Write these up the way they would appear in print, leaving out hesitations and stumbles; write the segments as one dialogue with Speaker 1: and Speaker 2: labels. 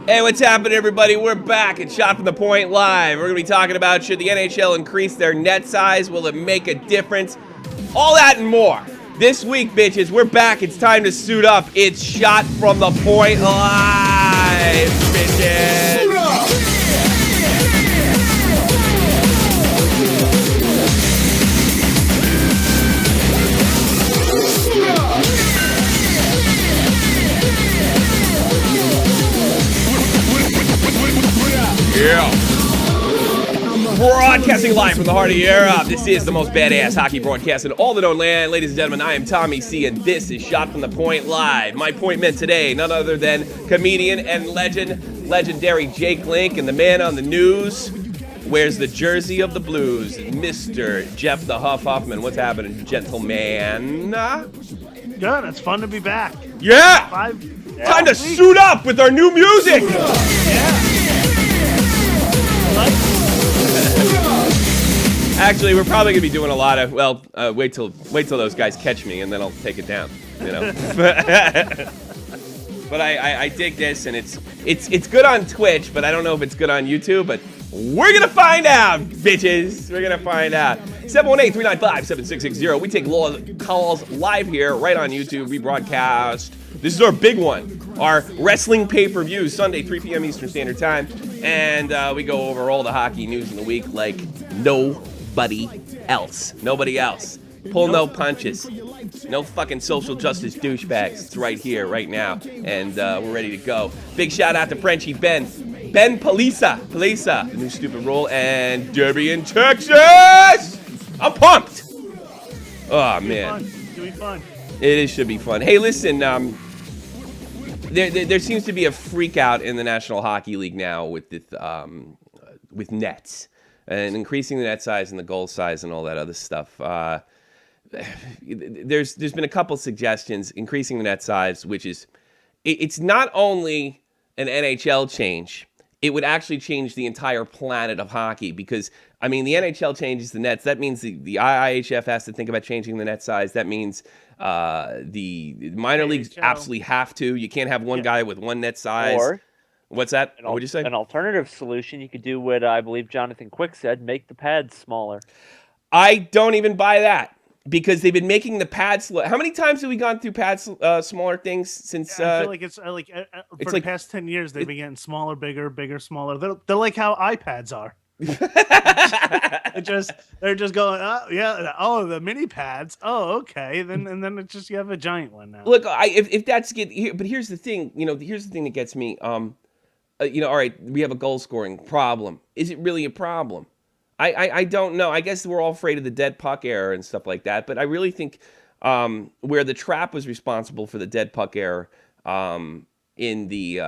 Speaker 1: Hey, what's happening, everybody? We're back at Shot from the Point Live. We're going to be talking about should the NHL increase their net size? Will it make a difference? All that and more. This week, bitches, we're back. It's time to suit up. It's Shot from the Point Live, bitches. Suit up! Yeah. Broadcasting live from the heart of Europe. This is the most badass hockey broadcast in all the known land. Ladies and gentlemen, I am Tommy C, and this is Shot from the Point Live. My point man today, none other than comedian and legendary Jake Link, and the man on the news wears the jersey of the Blues, Mr. Jeff the Huffman. What's happening, gentleman?
Speaker 2: Good. It's fun to be back.
Speaker 1: Yeah. Time to suit up with our new music.
Speaker 2: Yeah.
Speaker 1: Actually, we're probably gonna be doing a lot of wait till those guys catch me, and then I'll take it down. You know. But I dig this, and it's good on Twitch, but I don't know if it's good on YouTube. But we're gonna find out, bitches. We're gonna find out. 718-395-7660. We take calls live here, right on YouTube. We broadcast. This is our big one, our wrestling pay-per-view, Sunday, 3 p.m. Eastern Standard Time. And we go over all the hockey news in the week like nobody else. Nobody else. Pull no punches. No fucking social justice douchebags. It's right here, right now. And we're ready to go. Big shout out to Frenchie Ben Palisa, the new stupid rule, and Derby in Texas. I'm pumped. Oh, man.
Speaker 2: Should be fun.
Speaker 1: It should be fun. Hey, listen, there seems to be a freak out in the National Hockey League now with nets and increasing the net size and the goal size and all that other stuff. There's been a couple suggestions increasing the net size, which is it's not only an NHL change. It would actually change the entire planet of hockey because, I mean, the NHL changes the nets. That means the IIHF has to think about changing the net size. That means the minor leagues absolutely have to. You can't have one guy with one net size.
Speaker 3: Or,
Speaker 1: what's that? What would you say?
Speaker 3: An alternative solution, you could do what I believe Jonathan Quick said, make the pads smaller.
Speaker 1: I don't even buy that. Because they've been making the pads. How many times have we gone through pads, smaller things since?
Speaker 2: I feel like it's for the past 10 years they've been getting smaller, bigger, smaller. They're like how iPads are. they're just going, the mini pads. Oh, okay. Then it's just you have a giant one now.
Speaker 1: Look, if that's good, but here's the thing. Here's the thing that gets me. All right, we have a goal scoring problem. Is it really a problem? I don't know. I guess we're all afraid of the dead puck error and stuff like that. But I really think where the trap was responsible for the dead puck error in the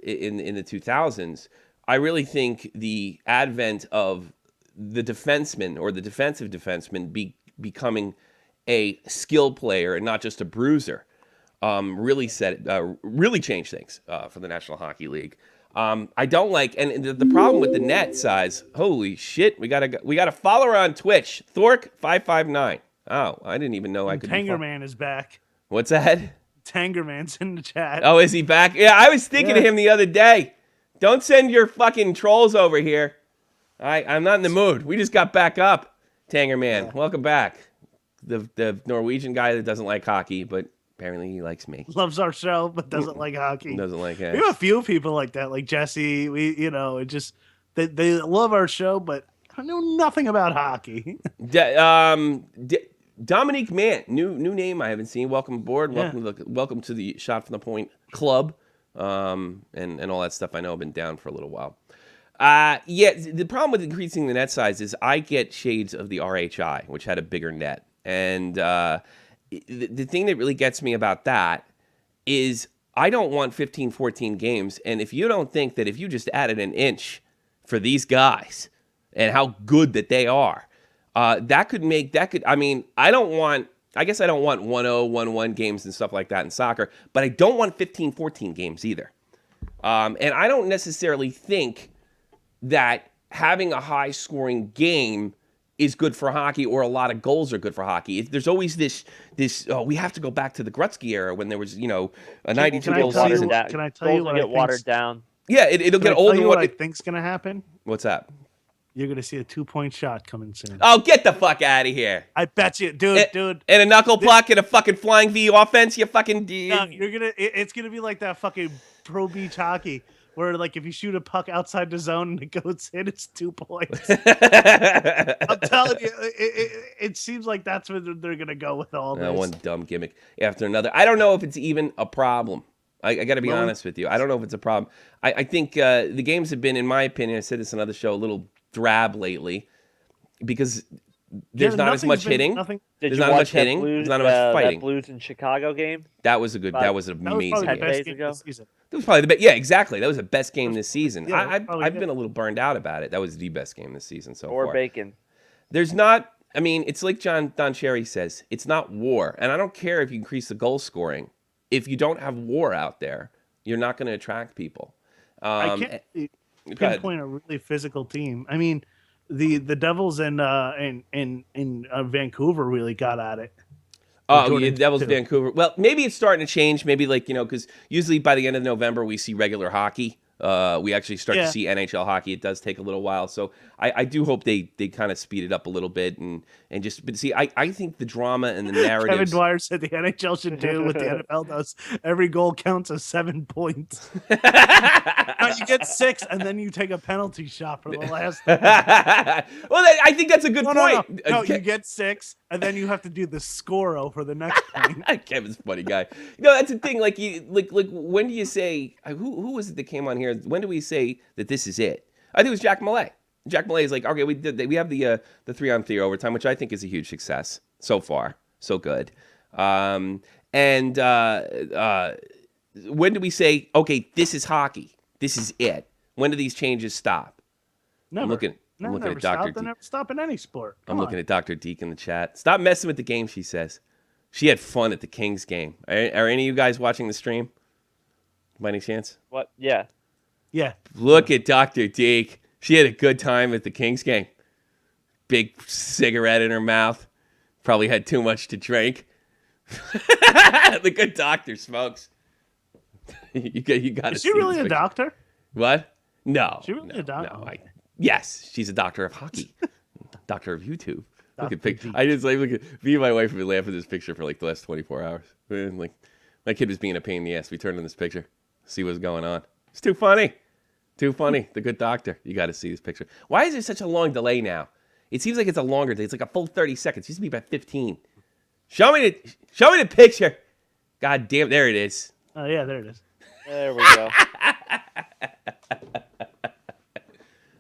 Speaker 1: 2000s, I really think the advent of the defenseman or the defensive defenseman becoming a skill player and not just a bruiser really changed things for the National Hockey League. I don't like, and the problem with the net size. Holy shit, we got a follower on Twitch, Thork559. Oh, I didn't even know I could.
Speaker 2: Tangerman is back.
Speaker 1: What's that?
Speaker 2: Tangerman's in the chat.
Speaker 1: Oh, is he back? Yeah, I was thinking of him the other day. Don't send your fucking trolls over here. I'm not in the mood. We just got back up, Tangerman. Yeah. Welcome back. The Norwegian guy that doesn't like hockey, but apparently he likes me.
Speaker 2: Loves our show, but doesn't like hockey.
Speaker 1: Doesn't like it.
Speaker 2: We have a few people like that, like Jesse. They love our show, but I know nothing about hockey.
Speaker 1: Dominique Mann, new name I haven't seen. Welcome aboard. Welcome to the Shot from the Point Club, and all that stuff. I know I've been down for a little while. The problem with increasing the net size is I get shades of the RHI, which had a bigger net, and the thing that really gets me about that is I don't want 15, 14 games. And if you don't think that if you just added an inch for these guys and how good that they are, I guess I don't want 1-0, 1-1 games and stuff like that in soccer, but I don't want 15, 14 games either. And I don't necessarily think that having a high scoring game is good for hockey, or a lot of goals are good for hockey. There's always this. We have to go back to the Gretzky era when there was, a 92 goal season.
Speaker 3: Can I tell you what get watered down?
Speaker 1: Yeah, it'll
Speaker 2: Can I
Speaker 1: get old
Speaker 2: tell
Speaker 1: and
Speaker 2: you what
Speaker 1: what?
Speaker 2: I think's gonna happen?
Speaker 1: What's that?
Speaker 2: You're gonna see a 2-point shot coming soon.
Speaker 1: Oh, get the fuck out of here!
Speaker 2: I bet you, dude.
Speaker 1: And a knuckle puck and a fucking flying V offense. You fucking
Speaker 2: No, it's gonna be like that fucking pro beach hockey where like if you shoot a puck outside the zone and it goes in, it's 2 points. I'm telling you, it seems like that's where they're gonna go with all this.
Speaker 1: One dumb gimmick after another. I don't know if it's even a problem. I got to be honest with you. I don't know if it's a problem. I think the games have been, in my opinion, I said this on another show, a little drab lately because there's not as much hitting. There's not as much hitting. There's not as much fighting.
Speaker 3: That Blues in Chicago game?
Speaker 1: That was a good. That was an amazing game.
Speaker 3: 10 days ago.
Speaker 1: It was probably the best. Yeah, exactly. That was the best game this season.
Speaker 2: Yeah,
Speaker 1: I've been a little burned out about it. That was the best game this season so far.
Speaker 3: Or bacon.
Speaker 1: There's not. I mean, it's like Don Cherry says. It's not war, and I don't care if you increase the goal scoring. If you don't have war out there, you're not going to attract people.
Speaker 2: I can't pinpoint a really physical team. I mean, the Devils in Vancouver really got at it.
Speaker 1: Oh, yeah, Devils Vancouver. Well, maybe it's starting to change. Maybe because usually by the end of November we see regular hockey. We actually start to see NHL hockey. It does take a little while, so I do hope they kind of speed it up a little bit and just. But see, I think the drama and the narrative.
Speaker 2: Kevin Dwyer said the NHL should do what the NFL does. Every goal counts as 7 points. No, you get 6, and then you take a penalty shot for the last.
Speaker 1: Well, I think that's a good point.
Speaker 2: No, you get 6, and then you have to do the score for the next point.
Speaker 1: Kevin's a funny guy. That's the thing. Like when do you say who was it that came on here? When do we say that this is it? I think it was Jack Malay. Jack Malay is like, okay, we have the 3-on-3 overtime, which I think is a huge success so far. So good. And when do we say, okay, this is hockey? This is it. When do these changes stop?
Speaker 2: Never.
Speaker 1: I'm looking at Dr.
Speaker 2: They never stop in any sport.
Speaker 1: I'm looking at Dr. Deke in the chat. Stop messing with the game, she says. She had fun at the Kings game. Are any of you guys watching the stream? By any chance?
Speaker 3: What? Yeah.
Speaker 2: Yeah.
Speaker 1: Look at Dr. Deke. She had a good time at the Kings game. Big cigarette in her mouth. Probably had too much to drink. The good doctor smokes. You got.
Speaker 2: Is she really a doctor?
Speaker 1: What? No.
Speaker 2: Is she really a doctor?
Speaker 1: No. Yes, she's a doctor of hockey. Doctor of YouTube. Look at
Speaker 2: Deke.
Speaker 1: I just look at me and my wife have been laughing at this picture for like the last 24 hours. Man, like my kid was being a pain in the ass. We turned on this picture, see what's going on. It's too funny. Too funny. The good doctor. You got to see this picture. Why is there such a long delay now? It seems like it's a longer delay. It's like a full 30 seconds. It used to be about 15. Show me the picture. God damn, there it is.
Speaker 2: Oh yeah, there it is.
Speaker 3: There we go.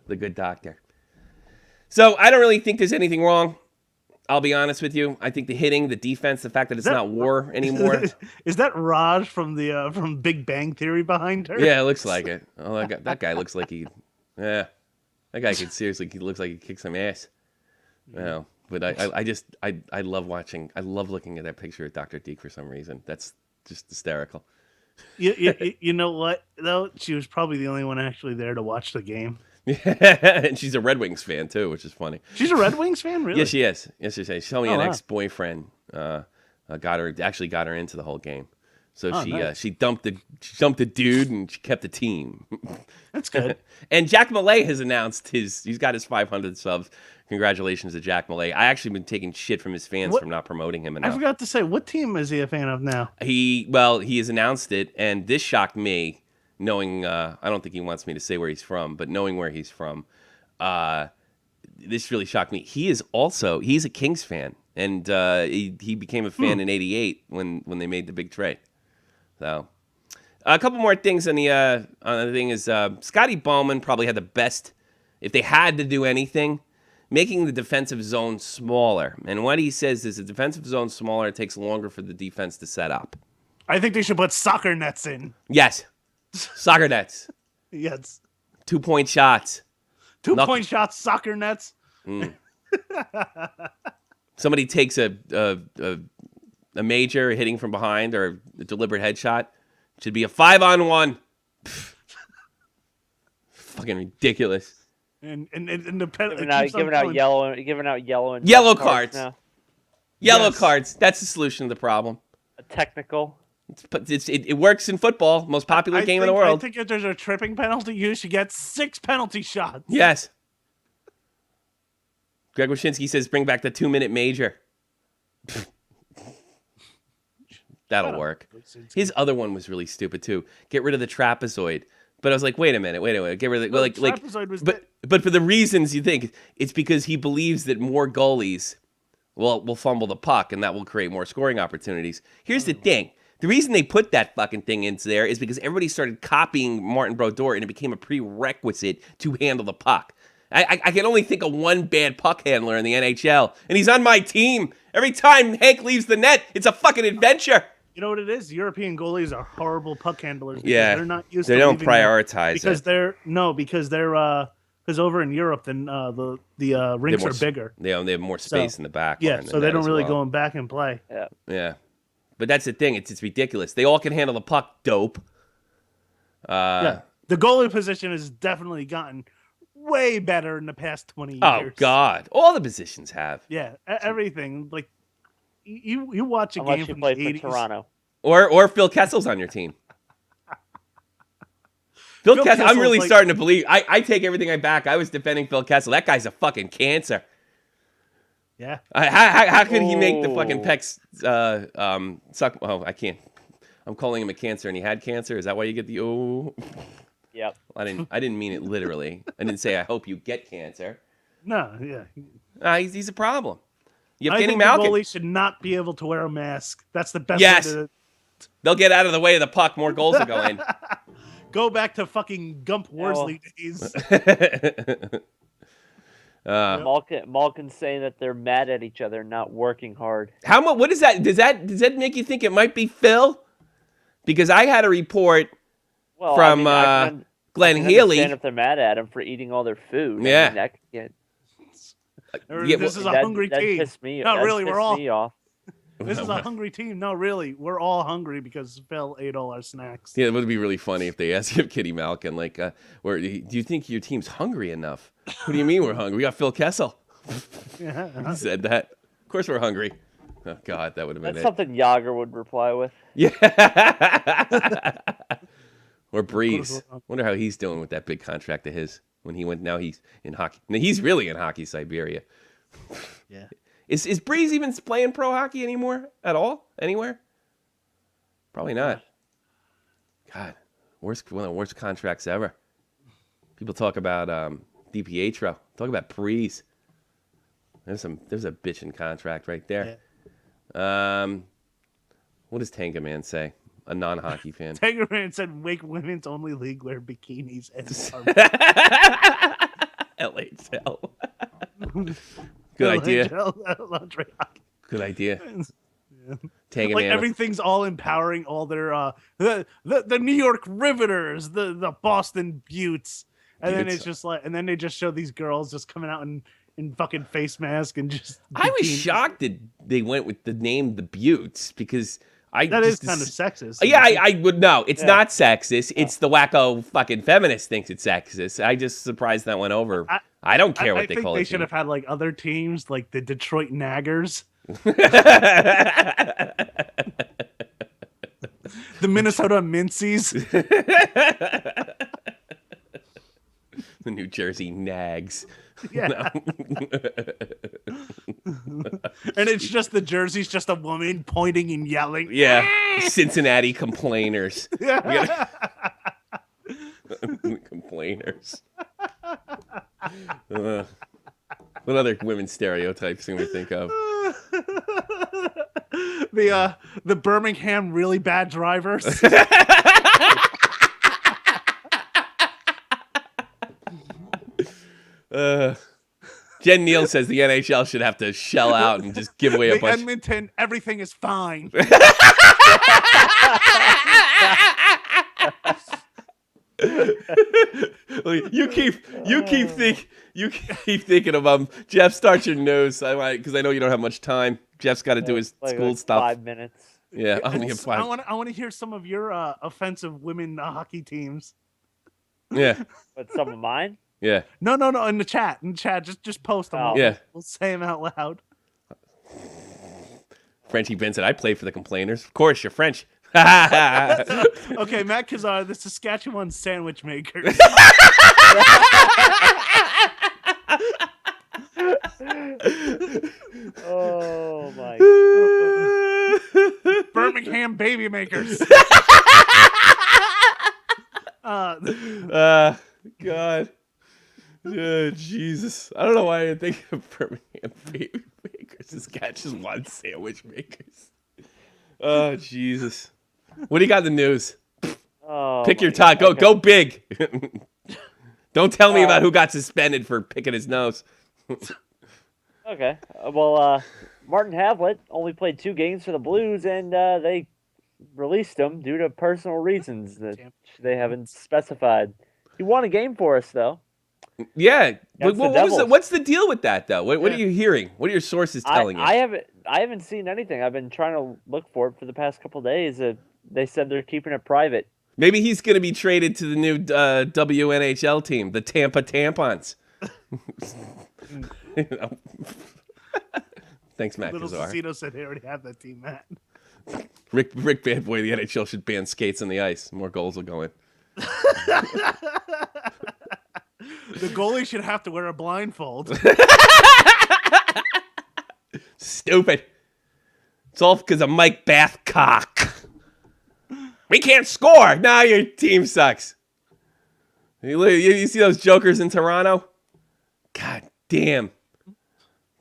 Speaker 1: The good doctor. So I don't really think there's anything wrong. I'll be honest with you. I think the hitting, the defense, the fact that it's not war anymore.
Speaker 2: Is that Raj from Big Bang Theory behind her?
Speaker 1: Yeah, it looks like it. Oh, that guy looks like he. Yeah, that guy could seriously. He looks like he kicked some ass. No, but I love watching. I love looking at that picture of Dr. Deke for some reason. That's just hysterical.
Speaker 2: You know what though? She was probably the only one actually there to watch the game.
Speaker 1: Yeah, and she's a Red Wings fan too, which is funny.
Speaker 2: She's a Red Wings fan, really?
Speaker 1: Yes, she is. Yes, she is. She told me an
Speaker 2: wow.
Speaker 1: ex-boyfriend got her into the whole game. So
Speaker 2: nice.
Speaker 1: she dumped the dude and she kept the team.
Speaker 2: That's good.
Speaker 1: And Jack Malay has announced he's got his 500 subs. Congratulations to Jack Malay. I actually been taking shit from his fans from not promoting him enough.
Speaker 2: I forgot to say, what team is he a fan of now?
Speaker 1: He has announced it, and this shocked me. Knowing, I don't think he wants me to say where he's from, but knowing where he's from, this really shocked me. He's a Kings fan, and he became a fan in '88 when they made the big trade. So, a couple more things on the thing is Scotty Bowman probably had the best, if they had to do anything, making the defensive zone smaller. And what he says is the defensive zone smaller, it takes longer for the defense to set up.
Speaker 2: I think they should put soccer nets in.
Speaker 1: Yes. Soccer nets.
Speaker 2: Yes.
Speaker 1: 2-point shots.
Speaker 2: 2-point shots, soccer nets.
Speaker 1: Somebody takes a major hitting from behind or a deliberate headshot. It should be a 5-on-1. Fucking ridiculous.
Speaker 2: And the
Speaker 3: giving out yellow
Speaker 1: cards.
Speaker 3: now.
Speaker 1: Yellow cards. That's the solution to the problem.
Speaker 3: A technical.
Speaker 1: It works in football, most popular game in the world.
Speaker 2: I think if there's a tripping penalty, you should get 6 penalty shots.
Speaker 1: Yes. Greg Wyshynski says, bring back the 2-minute major. That'll work. His other one was really stupid, too. Get rid of the trapezoid. But I was like, wait a minute. Get rid of the...
Speaker 2: Trapezoid was
Speaker 1: but for the reasons you think, it's because he believes that more goalies will fumble the puck, and that will create more scoring opportunities. Here's the thing. The reason they put that fucking thing into there is because everybody started copying Martin Brodeur, and it became a prerequisite to handle the puck. I can only think of one bad puck handler in the NHL, and he's on my team. Every time Hank leaves the net, it's a fucking adventure.
Speaker 2: You know what it is? European goalies are horrible puck handlers.
Speaker 1: Yeah,
Speaker 2: they're not used.
Speaker 1: They don't prioritize
Speaker 2: because they're because over in Europe, then the rinks are bigger.
Speaker 1: They have more space in the back.
Speaker 2: Yeah, so they don't really go in back and play.
Speaker 1: Yeah, but that's the thing. It's ridiculous. They all can handle the puck. Dope.
Speaker 2: The goalie position has definitely gotten way better in the past 20 years.
Speaker 1: Oh God, all the positions have.
Speaker 2: Yeah, everything. Like you watch a game from the 80s.
Speaker 3: For Toronto.
Speaker 1: Or Phil Kessel's on your team. Phil Kessel, I'm really starting to believe. I take everything I back. I was defending Phil Kessel. That guy's a fucking cancer.
Speaker 2: Yeah.
Speaker 1: How could he make the fucking pecs suck? Oh, I can't. I'm calling him a cancer, and he had cancer. Is that why you get the oh?
Speaker 3: Yep.
Speaker 1: I didn't mean it literally. I didn't say I hope you get cancer.
Speaker 2: No, yeah.
Speaker 1: He's a problem. You
Speaker 2: I
Speaker 1: have
Speaker 2: think
Speaker 1: Malkin.
Speaker 2: The goalie should not be able to wear a mask. That's the best
Speaker 1: Yes.
Speaker 2: way to...
Speaker 1: They'll get out of the way of the puck. More goals will go in.
Speaker 2: Go back to fucking Gump Worsley days.
Speaker 3: Malkin's saying that they're mad at each other, not working hard.
Speaker 1: How much? What is that? Does that make you think it might be Phil? Because I had a report from Glenn Healy.
Speaker 3: If they're mad at him for eating all their food,
Speaker 1: yeah.
Speaker 3: That could get...
Speaker 2: This is a hungry team. No, really, we're all. This is a hungry team. No, really, we're all hungry because Phil ate all our snacks.
Speaker 1: Yeah, it would be really funny if they asked if Kitty Malkin, like, do you think your team's hungry enough? What do you mean we're hungry? We got Phil Kessel. He said that. Of course we're hungry. Oh, God, that would have been
Speaker 3: That's something Yager would reply with.
Speaker 1: Yeah. Or Breeze. Wonder how he's doing with that big contract of his. When he went, now he's in hockey. Now he's really in Hockey Siberia.
Speaker 2: Yeah.
Speaker 1: Is Breeze even playing pro hockey anymore at all? Anywhere? Probably not. God, one of the worst contracts ever. People talk about DiPietro. Talk about Breeze. There's a bitchin' contract right there. Yeah. What does Tango Man say? A non-hockey fan.
Speaker 2: Tango Man said, "Make women's only league wear bikinis and
Speaker 1: LHL." Good idea. Good idea.
Speaker 2: Yeah.
Speaker 1: Tango
Speaker 2: like
Speaker 1: Man.
Speaker 2: Everything's all empowering. All their the New York Riveters, the Boston Buttes, and then it's just like, and then they just show these girls just coming out in fucking face mask and just.
Speaker 1: I was shocked that they went with the name the Buttes because.
Speaker 2: That is kind of sexist.
Speaker 1: Yeah, I would know. It's not sexist. It's the wacko fucking feminist thinks it's sexist. I just surprised that went over. I don't care what they call it.
Speaker 2: They should have had like other teams, like the Detroit Naggers, the Minnesota Mincies,
Speaker 1: the New Jersey Nags.
Speaker 2: Yeah. And it's just the jersey's just a woman pointing and yelling.
Speaker 1: Yeah. Cincinnati Complainers.
Speaker 2: Yeah.
Speaker 1: Complainers. What other women stereotypes can we think of?
Speaker 2: The Birmingham really bad drivers.
Speaker 1: Jen Neal says the NHL should have to shell out and just give away a bunch.
Speaker 2: Edmonton, everything is fine.
Speaker 1: You keep thinking of Jeff. Start your news, because I know you don't have much time. Jeff's got to do his school stuff.
Speaker 3: 5 minutes.
Speaker 1: Yeah, only 5.
Speaker 2: I want to hear some of your offensive women hockey teams.
Speaker 1: Yeah.
Speaker 3: But some of mine.
Speaker 1: Yeah.
Speaker 2: No. In the chat, just post them.
Speaker 1: Yeah.
Speaker 2: We'll say them out loud.
Speaker 1: Frenchie Vincent, I play for the Complainers. Of course, you're French.
Speaker 2: Okay, Matt Kazar, the Saskatchewan sandwich makers.
Speaker 3: Oh my!
Speaker 2: Birmingham baby makers.
Speaker 1: God. Oh, Jesus. I don't know why I didn't think of Birmingham baby makers. Saskatchewan sandwich makers. Oh, Jesus. What do you got in the news?
Speaker 3: Oh,
Speaker 1: Pick your
Speaker 3: God.
Speaker 1: top.
Speaker 3: Okay.
Speaker 1: Go big. Don't tell me about who got suspended for picking his nose.
Speaker 3: Okay. Martin Havlet only played 2 games for the Blues, and they released him due to personal reasons that they haven't specified. He won a game for us, though.
Speaker 1: Yeah.
Speaker 3: Against the
Speaker 1: What was
Speaker 3: Devils.
Speaker 1: what's the deal with that, though? What are you hearing? What are your sources telling you?
Speaker 3: I haven't seen anything. I've been trying to look for it for the past couple of days. They said they're keeping it private.
Speaker 1: Maybe he's going to be traded to the new WNHL team, the Tampa Tampons. You know. Thanks, Matt
Speaker 2: Little
Speaker 1: Kazar.
Speaker 2: Cicino said they already have that team, Matt.
Speaker 1: Rick Badboy, the NHL should ban skates on the ice. More goals will go in.
Speaker 2: The goalie should have to wear a blindfold.
Speaker 1: Stupid. It's all because of Mike Bathcock. We can't score. Now your team sucks. You see those jokers in Toronto? God damn.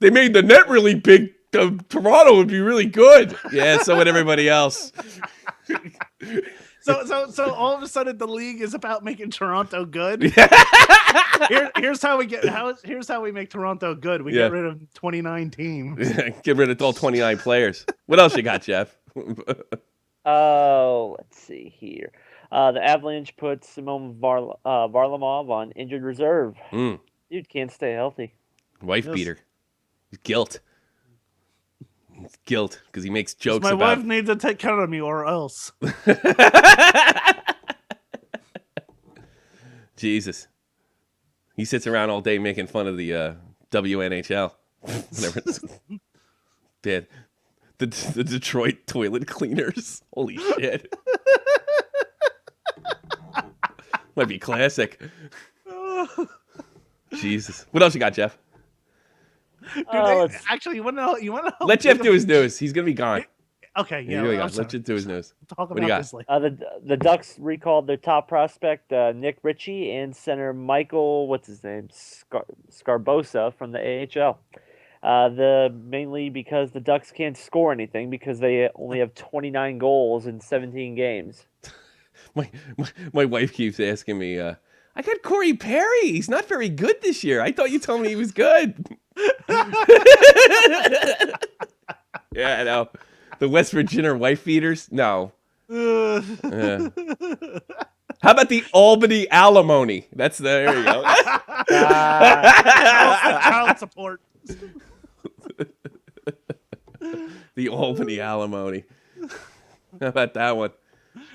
Speaker 1: They made the net really big. Toronto would be really good. Yeah, so would everybody else.
Speaker 2: So all of a sudden the league is about making Toronto good. Here's how we make Toronto good. We get rid of 29 teams.
Speaker 1: Get rid of all 29 players. What else you got, Jeff?
Speaker 3: Oh, let's see here. The Avalanche put Simone Varlamov on injured reserve. Dude can't stay healthy.
Speaker 1: Wife beater. Guilt. It's guilt because he makes jokes
Speaker 2: My
Speaker 1: about...
Speaker 2: wife needs to take care of me or else.
Speaker 1: Jesus. He sits around all day making fun of the WNHL. Whatever. Dead. The Detroit toilet cleaners. Holy shit. Might be classic. Jesus. What else you got, Jeff?
Speaker 2: Dude, actually, you want to know?
Speaker 1: Let Jeff do his news. He's gonna be gone.
Speaker 2: Okay, yeah.
Speaker 1: Let Jeff do his news.
Speaker 2: Talk
Speaker 1: What do you
Speaker 2: about
Speaker 1: got?
Speaker 2: this later.
Speaker 3: The Ducks recalled their top prospect, Nick Ritchie, and center Michael, what's his name, Scarbosa from the AHL. Mainly because the Ducks can't score anything because they only have 29 goals in 17 games.
Speaker 1: My wife keeps asking me, I got Corey Perry. He's not very good this year. I thought you told me he was good. Yeah, I know. The West Virginia wife beaters? No. How about the Albany alimony? There you go.
Speaker 2: Child support.
Speaker 1: The Albany alimony. How about that one?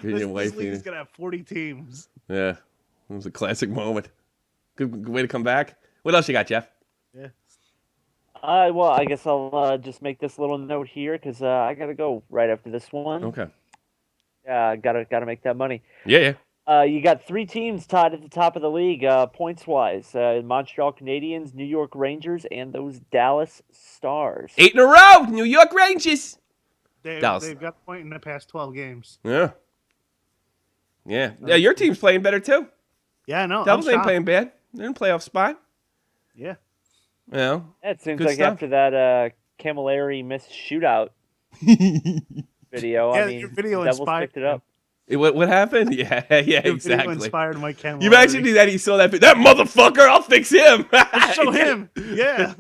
Speaker 2: This league is going to have 40 teams.
Speaker 1: Yeah. It was a classic moment. Good way to come back. What else you got, Jeff?
Speaker 2: Yeah.
Speaker 3: Well, I guess I'll just make this little note here because I gotta go right after this one.
Speaker 1: Okay.
Speaker 3: Yeah, gotta make that money.
Speaker 1: Yeah.
Speaker 3: You got 3 teams tied at the top of the league, points wise: Montreal Canadiens, New York Rangers, and those Dallas Stars.
Speaker 1: 8 in a row. New York Rangers.
Speaker 2: They've got a point in the past 12 games.
Speaker 1: Yeah. Yeah. Your team's playing better too.
Speaker 2: Yeah, no.
Speaker 1: Devils ain't playing bad. They're in playoff spot.
Speaker 2: Yeah.
Speaker 1: Yeah.
Speaker 3: It seems
Speaker 1: Good
Speaker 3: like
Speaker 1: stuff.
Speaker 3: after that Camilleri missed shootout video,
Speaker 2: Yeah,
Speaker 3: I mean,
Speaker 2: your video
Speaker 3: Devils
Speaker 2: inspired
Speaker 3: picked it up.
Speaker 1: What happened? Yeah,
Speaker 2: Your
Speaker 1: exactly.
Speaker 2: video inspired Mike Camilleri.
Speaker 1: You imagine that he saw that video. That motherfucker, I'll fix him.
Speaker 2: Show him. Yeah.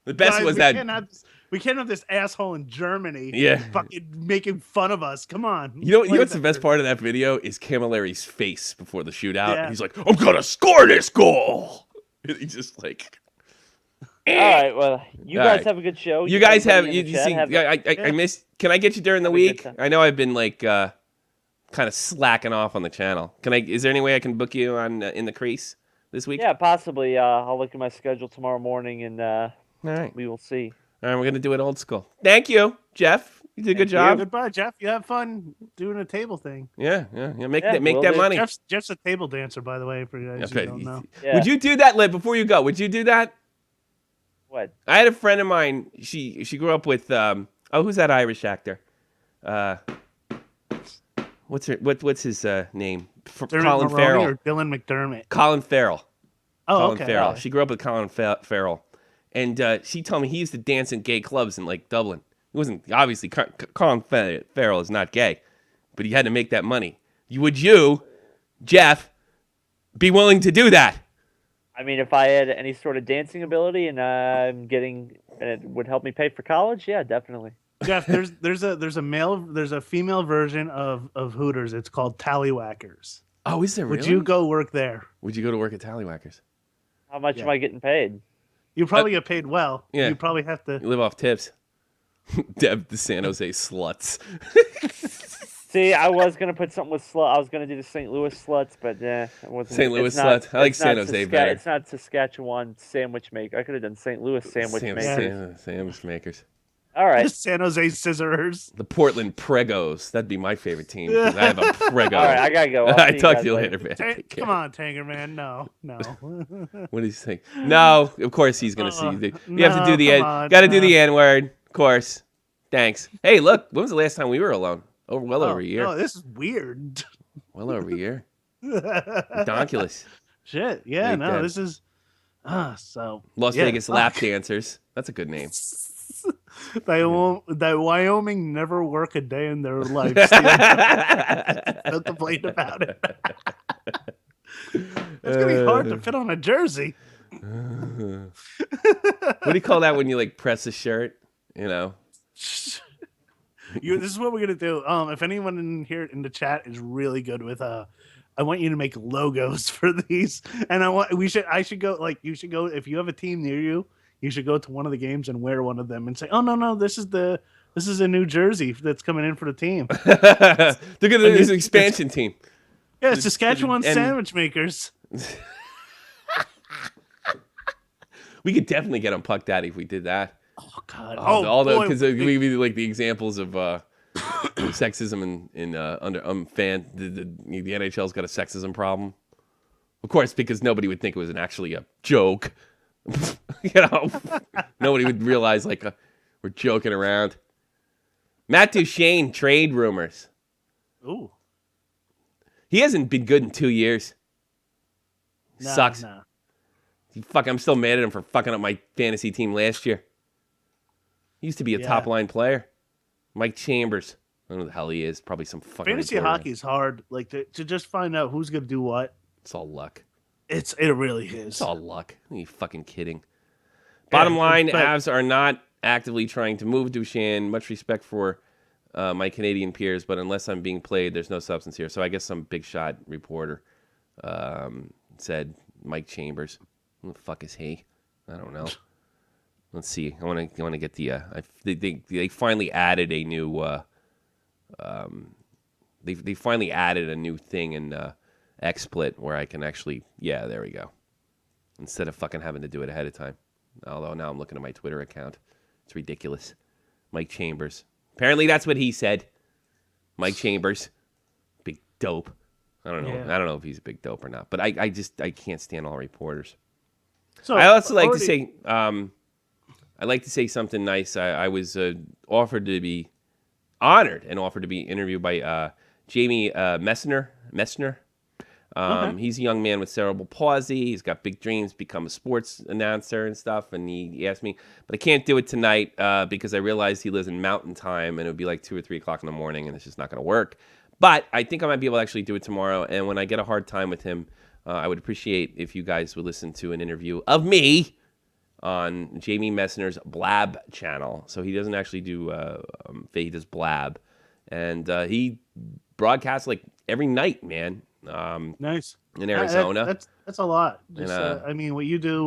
Speaker 1: The best
Speaker 2: Guys,
Speaker 1: was that.
Speaker 2: We can't have this asshole in Germany fucking making fun of us. Come on.
Speaker 1: You know what's the best part of that video is Camilleri's face before the shootout.
Speaker 2: Yeah.
Speaker 1: He's like, I'm gonna score this goal. And he's just like.
Speaker 3: All right, well, you guys
Speaker 1: right.
Speaker 3: have a good show.
Speaker 1: You guys have.
Speaker 3: Everybody in
Speaker 1: You
Speaker 3: the
Speaker 1: see,
Speaker 3: chat
Speaker 1: I missed. Can I get you during the
Speaker 3: Have a good
Speaker 1: week?
Speaker 3: time.
Speaker 1: I know I've been like kind of slacking off on the channel. Is there any way I can book you on in the crease this week?
Speaker 3: Yeah, possibly. I'll look at my schedule tomorrow morning, and
Speaker 1: All right.
Speaker 3: we will see.
Speaker 1: All right, we're gonna do it old school. Thank you, Jeff. You did a good
Speaker 3: Thank you.
Speaker 1: job.
Speaker 2: Goodbye, Jeff. You have fun doing a table thing.
Speaker 1: Yeah. Make
Speaker 3: Yeah,
Speaker 1: that
Speaker 3: will do.
Speaker 1: money.
Speaker 2: Jeff's a table dancer, by the way, for you guys who don't know.
Speaker 3: Yeah.
Speaker 1: Would you do that, Liv? Before you go, would you do that?
Speaker 3: What?
Speaker 1: I had a friend of mine. She grew up with who's that Irish actor? What's his name? Colin
Speaker 2: Maroney
Speaker 1: Farrell.
Speaker 2: or Dylan McDermott?
Speaker 1: Colin Farrell.
Speaker 2: Oh,
Speaker 1: Colin
Speaker 2: okay.
Speaker 1: Farrell.
Speaker 2: Okay.
Speaker 1: She grew up with Colin Farrell, and she told me he used to dance in gay clubs in like Dublin. He wasn't obviously Colin Farrell is not gay, but he had to make that money. Would you, Jeff, be willing to do that?
Speaker 3: I mean, if I had any sort of dancing ability and it would help me pay for college, yeah, definitely.
Speaker 2: Jeff, there's a female version of Hooters. It's called Tallywhackers.
Speaker 1: Oh, is there really?
Speaker 2: Would you go work there?
Speaker 1: Would you go to work at Tallywhackers?
Speaker 3: How much am I getting paid?
Speaker 2: You probably get paid well.
Speaker 1: Yeah.
Speaker 2: You probably have to.
Speaker 1: You live off tips. Deb, the San Jose sluts.
Speaker 3: See, I was gonna put something with slut. I was gonna do the St. Louis sluts, but it wasn't.
Speaker 1: St. Louis
Speaker 3: it's not-
Speaker 1: sluts. I like
Speaker 3: it's
Speaker 1: San
Speaker 3: not
Speaker 1: Jose better.
Speaker 3: It's not Saskatchewan sandwich maker. I could have done St. Louis sandwich makers.
Speaker 1: Sandwich makers.
Speaker 3: All right.
Speaker 2: San Jose Scissors.
Speaker 1: The Portland Pregos. That'd be my favorite team. 'Cause I have a Prego.
Speaker 3: All right, I gotta go. I'll
Speaker 1: I
Speaker 3: see
Speaker 1: talk
Speaker 3: guys
Speaker 1: to you later, man. Take care.
Speaker 2: Come on, Tanger man. No.
Speaker 1: What do you think? No, of course he's gonna see. You have to do the
Speaker 2: come
Speaker 1: N.
Speaker 2: on,
Speaker 1: Got to do
Speaker 2: no.
Speaker 1: the N word, of course. Thanks. Hey, look. When was the last time we were alone? Over a year.
Speaker 2: No, this is weird.
Speaker 1: Well over a year. Donkulous.
Speaker 2: Shit. Yeah.
Speaker 1: Like
Speaker 2: no.
Speaker 1: that.
Speaker 2: This is. So.
Speaker 1: Las
Speaker 2: yeah,
Speaker 1: Vegas
Speaker 2: fuck.
Speaker 1: lap dancers. That's a good name.
Speaker 2: That Wyoming never work a day in their life. Don't complain about it. It's gonna be hard to fit on a jersey.
Speaker 1: What do you call that when you like press a shirt? You know.
Speaker 2: This is what we're gonna do. If anyone in here in the chat is really good with I want you to make logos for these, and I should go. Like, you should go if you have a team near you. You should go to one of the games and wear one of them and say, "Oh no, this is a new jersey that's coming in for the team."
Speaker 1: They're gonna do this expansion team.
Speaker 2: Yeah, it's Saskatchewan
Speaker 1: and-
Speaker 2: sandwich makers.
Speaker 1: We could definitely get on Puck Daddy if we did that.
Speaker 2: Oh God!
Speaker 1: Because we be like the examples of sexism in under fan. The NHL's got a sexism problem, of course, because nobody would think it was actually a joke. Nobody would realize like we're joking around. Matt Duchene trade rumors.
Speaker 2: Ooh,
Speaker 1: He hasn't been good in 2 years.
Speaker 2: nah,
Speaker 1: Sucks.
Speaker 2: Nah.
Speaker 1: I'm still mad at him for fucking up my fantasy team last year. He used to be a top line player. Mike Chambers. I don't know who the hell he is. Probably some fucking
Speaker 2: Fantasy
Speaker 1: reporter.
Speaker 2: hockey is hard. Like to just find out who's gonna do what.
Speaker 1: It's all luck.
Speaker 2: It really is.
Speaker 1: It's all luck. Are you fucking kidding? Bottom line, Avs are not actively trying to move Duchene. Much respect for my Canadian peers, but unless I'm being played, there's no substance here. So I guess some big shot reporter said Mike Chambers. Who the fuck is he? I don't know. Let's see. I want to get the. They finally added a new. They finally added a new thing in XSplit where I can actually. Yeah, there we go. Instead of fucking having to do it ahead of time. Although now I'm looking at my Twitter account. It's ridiculous. Mike Chambers. Apparently that's what he said. Mike Chambers. Big dope. I don't know.
Speaker 2: Yeah.
Speaker 1: I don't know if he's a big dope or not. But I can't stand all reporters.
Speaker 2: So
Speaker 1: I also like to say I like to say something nice. I was offered to be honored and offered to be interviewed by Jamie Messner.
Speaker 2: Okay.
Speaker 1: He's a young man with cerebral palsy. He's got big dreams, become a sports announcer and stuff. And he asked me, but I can't do it tonight because I realized he lives in mountain time and it would be like 2 or 3 o'clock in the morning and it's just not going to work. But I think I might be able to actually do it tomorrow. And when I get a hard time with him, I would appreciate if you guys would listen to an interview of me on Jamie Messner's Blab channel. So he doesn't actually do, he does Blab. And he broadcasts like every night, man.
Speaker 2: Nice
Speaker 1: In Arizona.
Speaker 2: That's a lot. Just,
Speaker 1: And,
Speaker 2: I mean, what you do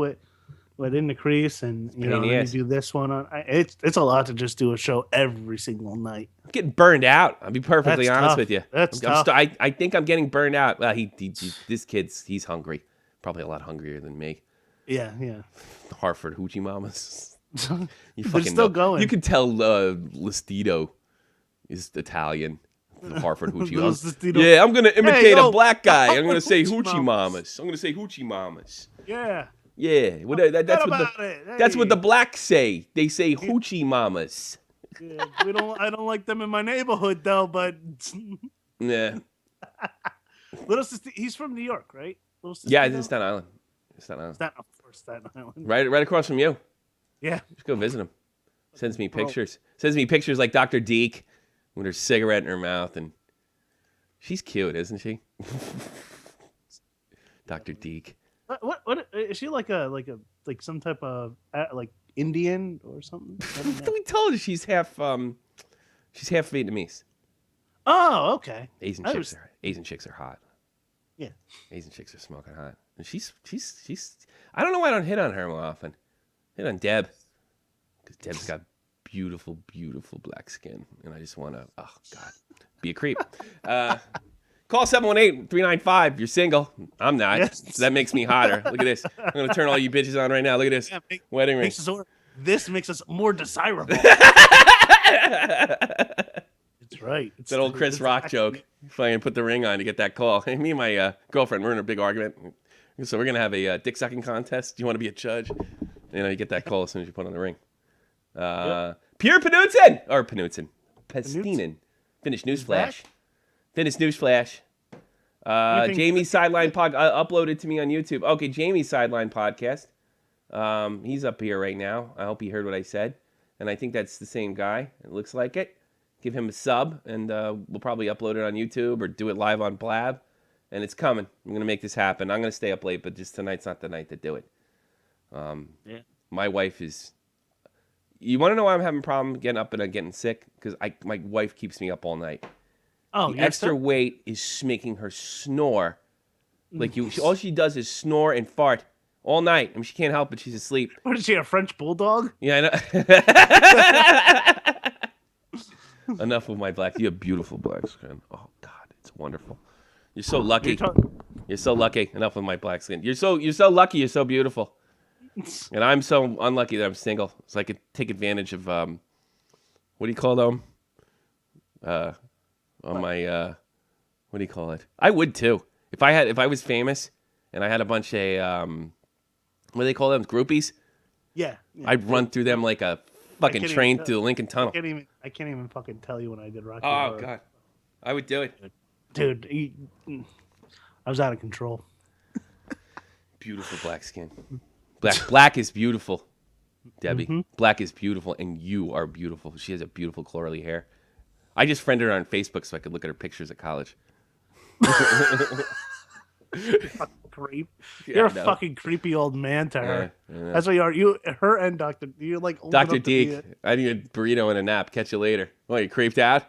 Speaker 2: with In the Crease, and you
Speaker 1: pain
Speaker 2: know,
Speaker 1: in the
Speaker 2: then
Speaker 1: ass.
Speaker 2: you do this one on. It's a lot to just do a show every single night.
Speaker 1: I'm getting burned out. I'll be perfectly
Speaker 2: That's
Speaker 1: honest
Speaker 2: tough.
Speaker 1: with you.
Speaker 2: That's
Speaker 1: I'm
Speaker 2: tough.
Speaker 1: I think I'm getting burned out. Well, this kid's he's hungry. Probably a lot hungrier than me.
Speaker 2: Yeah.
Speaker 1: Hartford hoochie mamas. You
Speaker 2: They're
Speaker 1: fucking
Speaker 2: still
Speaker 1: know.
Speaker 2: going.
Speaker 1: You can tell Listido. He's Italian. The Hartford hoochie
Speaker 2: Little
Speaker 1: mamas.
Speaker 2: Sestino.
Speaker 1: Yeah, I'm gonna imitate
Speaker 2: yo,
Speaker 1: a black guy. I'm gonna
Speaker 2: hoochie
Speaker 1: say hoochie
Speaker 2: mamas.
Speaker 1: mamas. I'm gonna say hoochie mamas.
Speaker 2: Yeah.
Speaker 1: Yeah, that's what that's what the blacks say. They say hoochie mamas.
Speaker 2: Yeah, I don't like them in my neighborhood though, but
Speaker 1: Yeah.
Speaker 2: He's from New York, right?
Speaker 1: Yeah, it's in Staten Island.
Speaker 2: Staten Island.
Speaker 1: Right across from you.
Speaker 2: Yeah.
Speaker 1: Just go visit him. Sends me pictures. Sends me pictures like Dr. Deke with her cigarette in her mouth, and she's cute, isn't she? Dr. Deke.
Speaker 2: What is she like some type of like Indian or something? I don't know.
Speaker 1: We told her she's half Vietnamese.
Speaker 2: Oh, okay.
Speaker 1: Asian chicks are hot.
Speaker 2: Yeah.
Speaker 1: Asian chicks are smoking hot. And she's I don't know why I don't hit on her more often. Hit on Deb. Because Deb's got beautiful, beautiful black skin. And I just want to, oh, God, be a creep. Call 718-395. You're single. I'm not.
Speaker 2: Yes.
Speaker 1: So that makes me hotter. Look at this. I'm going to turn all you bitches on right now. Look at this.
Speaker 2: Yeah,
Speaker 1: Wedding ring.
Speaker 2: This makes us more desirable. It's right. It's
Speaker 1: that old Chris Rock joke. Fucking put the ring on to get that call. Hey, me and my girlfriend, we're in a big argument. So we're going to have a dick sucking contest. Do you want to be a judge? You get that call as soon as you put on the ring. Pierre Panutin. Or Panutin. Pestinen. Finish newsflash. Finish newsflash. Jamie's Sideline Pod uploaded to me on YouTube. Okay, Jamie's Sideline Podcast. He's up here right now. I hope he heard what I said. And I think that's the same guy. It looks like it. Give him a sub, and we'll probably upload it on YouTube or do it live on Blab. And it's coming. I'm going to make this happen. I'm going to stay up late, but just tonight's not the night to do it. My wife is... You want to know why I'm having a problem getting up and getting sick? Because my wife keeps me up all night.
Speaker 2: Oh,
Speaker 1: the extra weight is making her snore. Like all she does is snore and fart all night. I mean, she can't help it. She's asleep.
Speaker 2: What is she, a French bulldog?
Speaker 1: Yeah, I know. Enough with my black. You have beautiful black skin. Oh God, it's wonderful. You're so lucky. You're so lucky. Enough with my black skin. You're so lucky. You're so beautiful. And I'm so unlucky that I'm single, so I could take advantage of what do you call them? On my what do you call it? I would too. If I was famous and I had a bunch of what do they call them? Groupies?
Speaker 2: Yeah.
Speaker 1: I'd run through them like a fucking train through the Lincoln Tunnel.
Speaker 2: I can't even fucking tell you when I did Rocky
Speaker 1: Oh
Speaker 2: Horror.
Speaker 1: God. I would do it.
Speaker 2: Dude, I was out of control.
Speaker 1: Beautiful black skin. Black is beautiful, Debbie. Mm-hmm. Black is beautiful, and you are beautiful. She has a beautiful curly hair. I just friended her on Facebook so I could look at her pictures at college.
Speaker 2: Creep. You're a fucking creepy old man to her. That's what you are. Her and you're like old
Speaker 1: Dr. Deke. I need a burrito and a nap. Catch you later. Oh, you creeped out?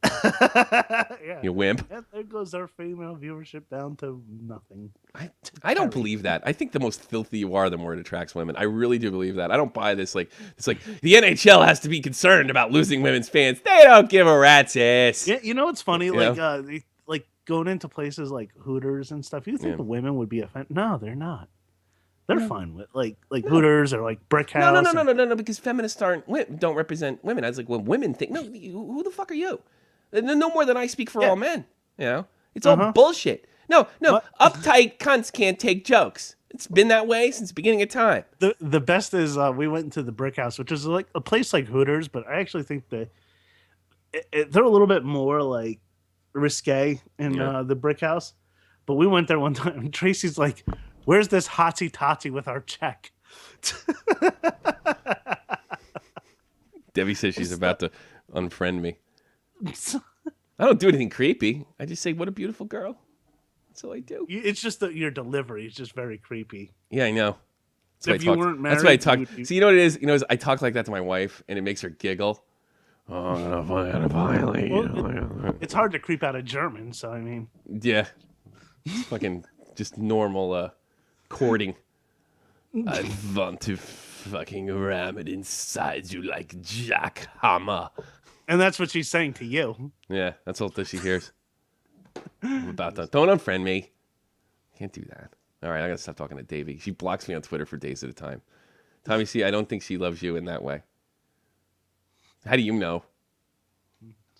Speaker 2: Yeah.
Speaker 1: You wimp.
Speaker 2: Yeah, there goes our female viewership down to nothing.
Speaker 1: I don't believe that. I think the most filthy you are, the more it attracts women. I really do believe that. I don't buy this. It's like the NHL has to be concerned about losing women's fans. They don't give a rat's ass.
Speaker 2: Yeah, you know what's funny? Like going into places like Hooters and stuff. You think the women would be offended? No, they're not. They're fine with like Hooters or like Brick House.
Speaker 1: No, because feminists don't represent women. I was like, when women think, no, who the fuck are you? No more than I speak for all men. It's all bullshit. No, uptight cunts can't take jokes. It's been that way since the beginning of time.
Speaker 2: The best is we went into the Brick House, which is like a place like Hooters, but I actually think that they're a little bit more like risque in the Brick House. But we went there one time, and Tracy's like, "Where's this hotsy totsy with our check?"
Speaker 1: Debbie says she's about to unfriend me. I don't do anything creepy. I just say, "What a beautiful girl." That's all I do.
Speaker 2: It's just that your delivery is just very creepy.
Speaker 1: Yeah, I know.
Speaker 2: If you weren't married,
Speaker 1: that's why I talk. See, you know what it is? I talk like that to my wife, and it makes her giggle. Oh, I'm gonna violate you.
Speaker 2: It's hard to creep out of German, so I mean.
Speaker 1: Yeah. It's fucking just normal courting. I want to fucking ram it inside you like Jack Hammer.
Speaker 2: And that's what she's saying to you.
Speaker 1: Yeah, that's all that she hears. I'm about to. Don't unfriend me. Can't do that. All right, I gotta stop talking to Davey. She blocks me on Twitter for days at a time. Tommy C, I don't think she loves you in that way. How do you know?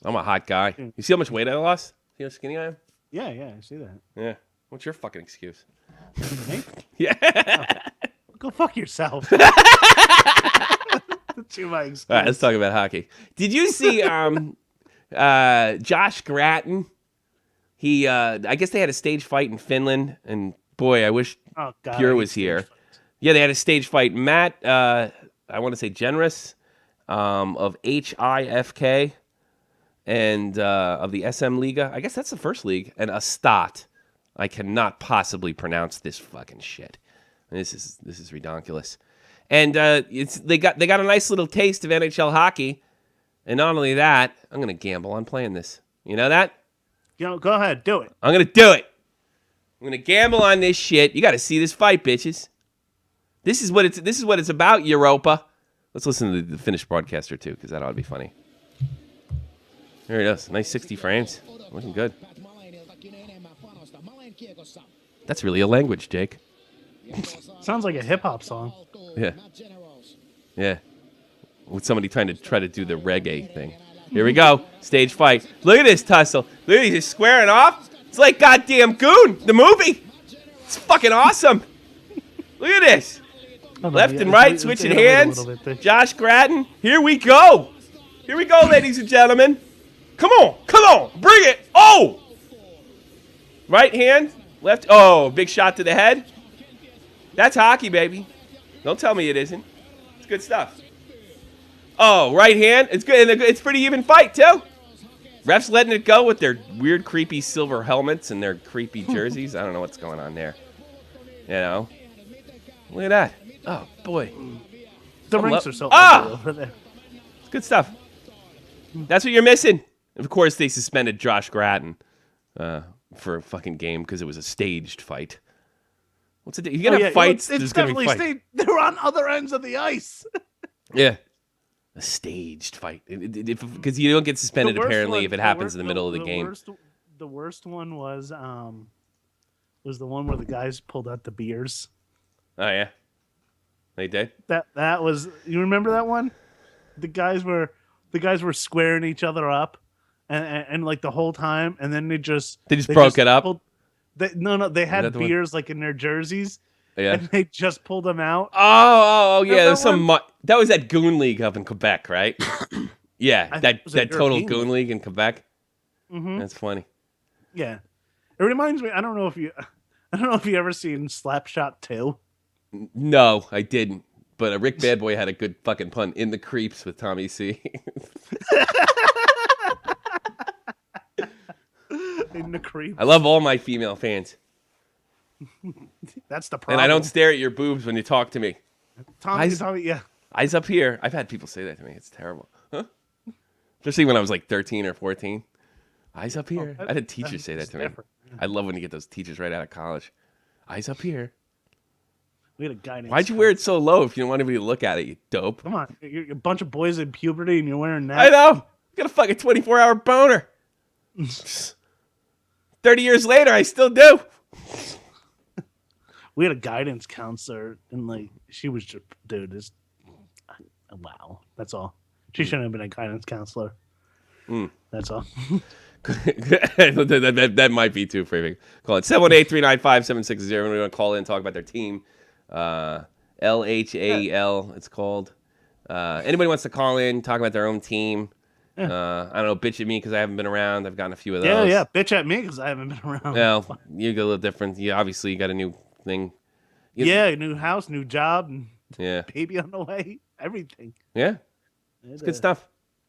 Speaker 1: I'm a hot guy. You see how much weight I lost? See how skinny I am?
Speaker 2: Yeah, I see that.
Speaker 1: Yeah. What's your fucking excuse?
Speaker 2: Me?
Speaker 1: Yeah.
Speaker 2: Go fuck yourself. That's my excuse.
Speaker 1: All right, let's talk about hockey. Did you see Josh Gratton? He, I guess they had a stage fight in Finland, and boy, I wish Pure was here. Yeah, they had a stage fight. Matt, I want to say Generous, of HIFK, and of the SM Liga. I guess that's the first league. And Astat. I cannot possibly pronounce this fucking shit. This is ridiculous. And they got a nice little taste of NHL hockey. And not only that, I'm gonna gamble on playing this. You know that?
Speaker 2: Go ahead, do it.
Speaker 1: I'm gonna do it. I'm gonna gamble on this shit. You got to see this fight, bitches. This is what it's about, Europa. Let's listen to the Finnish broadcaster too, because that ought to be funny. There it is. Nice 60 frames. Looking good. That's really a language, Jake.
Speaker 2: Sounds like a hip hop song.
Speaker 1: Yeah. Yeah. With somebody trying to do the reggae thing. Here we go. Stage fight. Look at this tussle. Look at he's squaring off. It's like goddamn Goon, the movie. It's fucking awesome. Look at this. Left and right, switching hands. Josh Gratton. Here we go. Here we go, ladies and gentlemen. Come on. Bring it. Oh. Right hand. Left. Oh, big shot to the head. That's hockey, baby. Don't tell me it isn't. It's good stuff. Oh, right hand. It's good. And it's pretty even fight, too. Refs letting it go with their weird, creepy silver helmets and their creepy jerseys. I don't know what's going on there. You know? Look at that. Oh, boy.
Speaker 2: The rinks are so ugly over there.
Speaker 1: It's good stuff. That's what you're missing. Of course, they suspended Josh Gratton for a fucking game because it was a staged fight. What's it? You're gonna have fights.
Speaker 2: Well, it's definitely staged. They're on other ends of the ice.
Speaker 1: Yeah, a staged fight because you don't get suspended apparently if it happens in the middle of the game.
Speaker 2: The worst one was the one where the guys pulled out the beers.
Speaker 1: Oh yeah, they did.
Speaker 2: That was. You remember that one? The guys were squaring each other up, and like the whole time, and then they just
Speaker 1: broke it up.
Speaker 2: They had beers like in their jerseys.
Speaker 1: Yeah.
Speaker 2: And they just pulled them out.
Speaker 1: Oh yeah. There's that was that Goon League up in Quebec, right? Yeah, that total Goon League in Quebec. Mm-hmm. That's funny.
Speaker 2: Yeah, it reminds me. I don't know if you ever seen Slapshot 2.
Speaker 1: No, I didn't. But Rick Badboy had a good fucking pun in the creeps with Tommy C.
Speaker 2: In the creeps.
Speaker 1: I love all my female fans.
Speaker 2: That's the problem.
Speaker 1: And I don't stare at your boobs when you talk to me.
Speaker 2: Tommy, yeah.
Speaker 1: Eyes up here. I've had people say that to me. It's terrible. Huh? Especially when I was like 13 or 14. Eyes up here. I had teachers say that to me. I love when you get those teachers right out of college. Eyes up here.
Speaker 2: We had a guy named
Speaker 1: Why'd you wear it so low if you don't want anybody to look at it, you dope?
Speaker 2: Come on. You're a bunch of boys in puberty and you're wearing that.
Speaker 1: I know. You got a fucking 24-hour boner. 30 years later, I still do.
Speaker 2: We had a guidance counselor, and like she was just, dude, wow. That's all. She shouldn't have been a guidance counselor. That's all.
Speaker 1: that might be too framing. Call it 718-395-760. When we want to call in and talk about their team. LHAL, it's called. Anybody wants to call in, talk about their own team. I don't know, bitch at me because I haven't been around. I've gotten a few of those.
Speaker 2: Yeah, bitch at me because I haven't been around.
Speaker 1: Well, you get a little different. You obviously got a new thing.
Speaker 2: New house, new job, and baby on the way, everything.
Speaker 1: Yeah, it's good stuff.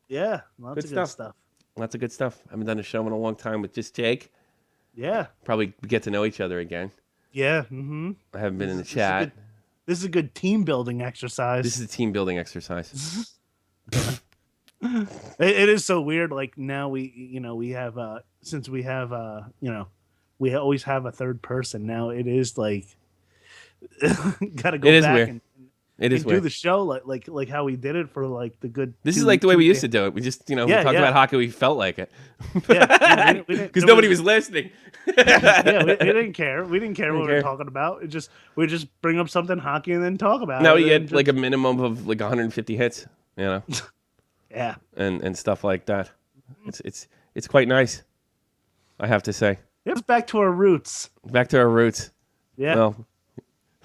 Speaker 2: Yeah, lots of good stuff.
Speaker 1: Lots of good stuff. I haven't done a show in a long time with just Jake.
Speaker 2: Yeah.
Speaker 1: Probably get to know each other again.
Speaker 2: Yeah. Mm-hmm.
Speaker 1: I haven't been in the chat.
Speaker 2: This is a good team building exercise.
Speaker 1: This is a team building exercise.
Speaker 2: It is so weird. Like now we have since we have we always have a third person. Now it is like gotta go back and do the show like how we did it for like the good.
Speaker 1: This is like the way we used to do it. We just we talked about hockey. We felt like it. Yeah, because nobody was listening.
Speaker 2: We didn't care. We didn't care what we were talking about. We just bring up something hockey and then talk about it.
Speaker 1: Now we get like a minimum of like 150 hits. You know.
Speaker 2: Yeah.
Speaker 1: And stuff like that. It's quite nice, I have to say.
Speaker 2: It's back to our roots.
Speaker 1: Back to our roots.
Speaker 2: Yeah.
Speaker 1: Well,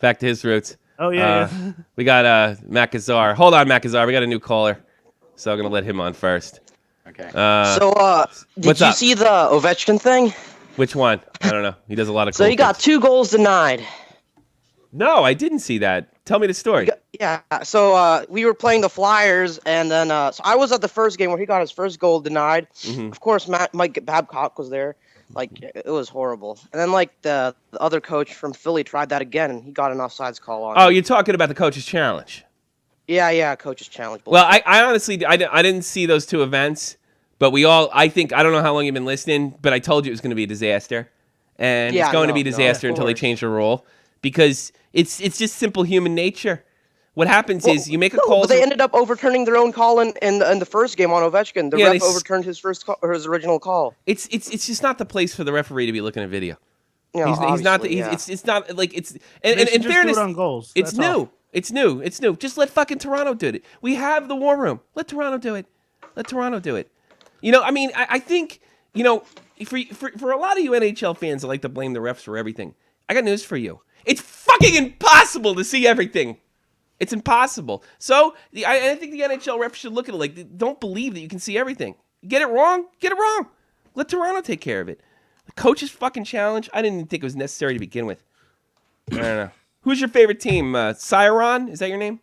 Speaker 1: back to his roots.
Speaker 2: Oh yeah. Yeah.
Speaker 1: We got Macazar. Hold on, Macazar. We got a new caller, so I'm gonna let him on first.
Speaker 4: Okay.
Speaker 1: What's
Speaker 4: Did you
Speaker 1: up?
Speaker 4: see the Ovechkin thing?
Speaker 1: Which one? I don't know. He does a lot of.
Speaker 4: So
Speaker 1: cool
Speaker 4: he got
Speaker 1: things.
Speaker 4: 2 goals denied.
Speaker 1: No, I didn't see that. Tell me the story.
Speaker 4: Yeah. So we were playing the Flyers, and then so I was at the first game where he got his first goal denied.
Speaker 1: Mm-hmm.
Speaker 4: Of course, Mike Babcock was there. Like it was horrible. And then like the other coach from Philly tried that again, and he got an offsides call on.
Speaker 1: Oh, you're talking about the coach's challenge.
Speaker 4: Yeah, coach's challenge.
Speaker 1: Well, I honestly I didn't see those 2 events, but I don't know how long you've been listening, but I told you it was going to be a disaster, and it's going to be a disaster until they change the rule, because it's just simple human nature. What happens is you make a call.
Speaker 4: But they ended up overturning their own call in the first game on Ovechkin. The ref overturned his his original call.
Speaker 1: It's just not the place for the referee to be looking at video.
Speaker 4: No,
Speaker 1: he's not. It's not like it's. And in fairness,
Speaker 2: do it on goals.
Speaker 1: It's
Speaker 2: That's
Speaker 1: new.
Speaker 2: all.
Speaker 1: It's new. It's new. Just let fucking Toronto do it. We have the war room. Let Toronto do it. Let Toronto do it. I mean, I think, for a lot of you NHL fans that like to blame the refs for everything, I got news for you. It's fucking impossible to see everything. It's impossible. So I think the NHL refs should look at it like, don't believe that you can see everything. Get it wrong? Get it wrong. Let Toronto take care of it. The coach's fucking challenge, I didn't even think it was necessary to begin with. I don't know. Who's your favorite team? Siron? Is that your name?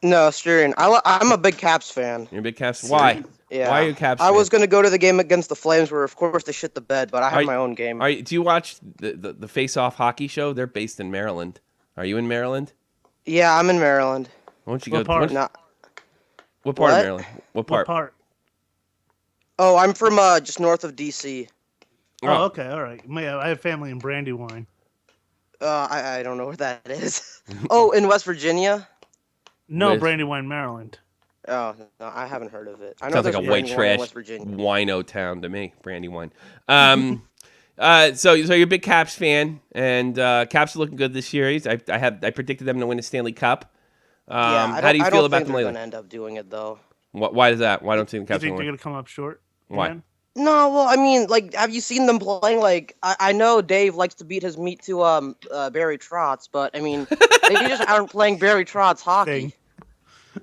Speaker 4: No, Styrian. I'm a big Caps fan.
Speaker 1: You're a big Caps fan? Why?
Speaker 4: Yeah.
Speaker 1: Why are you a Caps
Speaker 4: I
Speaker 1: fan?
Speaker 4: was going to go to the game against the Flames where, of course, they shit the bed, but I have my own game.
Speaker 1: Do you watch the Face-Off hockey show? They're based in Maryland. Are you in Maryland?
Speaker 4: Yeah, I'm in Maryland.
Speaker 1: Why don't you
Speaker 2: What
Speaker 1: go?
Speaker 2: part?
Speaker 1: What part of Maryland? What part?
Speaker 2: What part?
Speaker 4: Oh, I'm from just north of D.C.
Speaker 2: Oh, okay, all right. I have family in Brandywine.
Speaker 4: I don't know where that is. Oh, in West Virginia?
Speaker 2: No,
Speaker 1: Where's-
Speaker 2: Brandywine, Maryland.
Speaker 4: Oh, no, I haven't heard of it. I know
Speaker 1: Sounds like
Speaker 4: there's
Speaker 1: a white
Speaker 4: Brandywine in
Speaker 1: trash
Speaker 4: West Virginia.
Speaker 1: wino town to me. Brandywine. So you're a big Caps fan, and Caps are looking good this series. I predicted them to win the Stanley Cup. How do you feel about them
Speaker 4: they're
Speaker 1: lately?
Speaker 4: going to end up doing it, though.
Speaker 1: Why is that? Why don't you think the
Speaker 2: You
Speaker 1: Caps
Speaker 2: think
Speaker 1: will
Speaker 2: they're
Speaker 1: win?
Speaker 2: going to come up short?
Speaker 1: Why?
Speaker 2: again?
Speaker 4: No, well, I mean, like, have you seen them playing? Like, I know Dave likes to beat his meat to Barry Trotz, but I mean, they just aren't playing Barry Trotz hockey.
Speaker 2: Thing.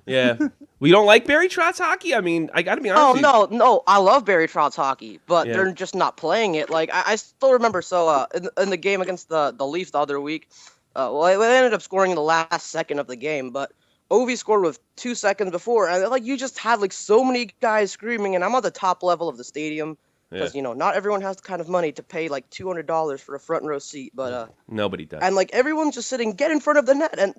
Speaker 1: Yeah. We don't like Barry Trotz hockey? I mean, I got to be honest
Speaker 4: Oh
Speaker 1: with you.
Speaker 4: no, I love Barry Trotz hockey, but
Speaker 1: Yeah.
Speaker 4: they're just not playing it. Like I still remember. So in the game against the Leafs the other week, they ended up scoring in the last second of the game, but Ovi scored with 2 seconds before, and like you just had like so many guys screaming, and I'm at the top level of the stadium because not everyone has the kind of money to pay like $200 for a front row seat, but
Speaker 1: Nobody does.
Speaker 4: and like everyone's just sitting, get in front of the net, and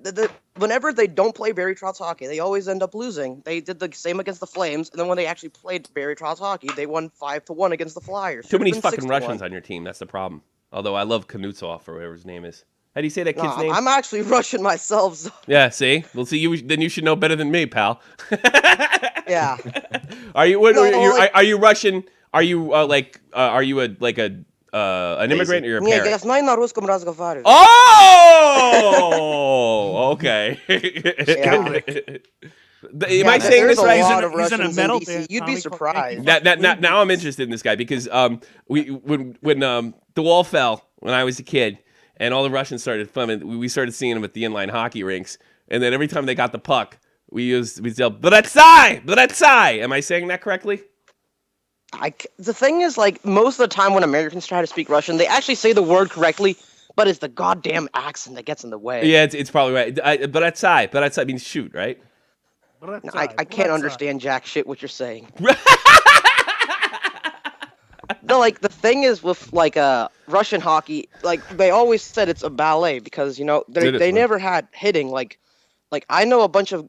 Speaker 4: whenever they don't play Barry Trotz hockey, they always end up losing. They did the same against the Flames, and then when they actually played Barry Trotz hockey, they won 5-1 against the Flyers.
Speaker 1: Too many
Speaker 4: Should've been
Speaker 1: fucking
Speaker 4: 6-1.
Speaker 1: Russians on your team. That's the problem. Although I love Knutsov or whatever his name is. How do you say that kid's name?
Speaker 4: I'm actually Russian myself. So,
Speaker 1: Yeah, see? Well, see, then you should know better than me, pal.
Speaker 4: yeah.
Speaker 1: Are you? Are you Russian? Are you Are you an immigrant or you're a
Speaker 4: Не,
Speaker 1: parent?
Speaker 4: я знаю на русском разговариваю.
Speaker 1: Oh, okay. Am I saying this
Speaker 4: there's
Speaker 1: right?
Speaker 4: a lot of
Speaker 2: He's in a
Speaker 4: Russians
Speaker 2: metal
Speaker 4: DC.
Speaker 2: band,
Speaker 4: You'd be
Speaker 2: Tommy, called
Speaker 4: surprised.
Speaker 1: Now I'm interested in this guy because when the wall fell when I was a kid and all the Russians started filming, we started seeing them at the inline hockey rinks, and then every time they got the puck, we yelled "Bretsai, Bretsai." Am I saying that correctly?
Speaker 4: The thing is, like, most of the time when Americans try to speak Russian, they actually say the word correctly, but it's the goddamn accent that gets in the way.
Speaker 1: Yeah, it's probably right. Bretsai means shoot, right?
Speaker 4: I can't understand jack shit what you're saying. No, like, the thing is with, like, Russian hockey, like, they always said it's a ballet because, they never had hitting. Like, I know a bunch of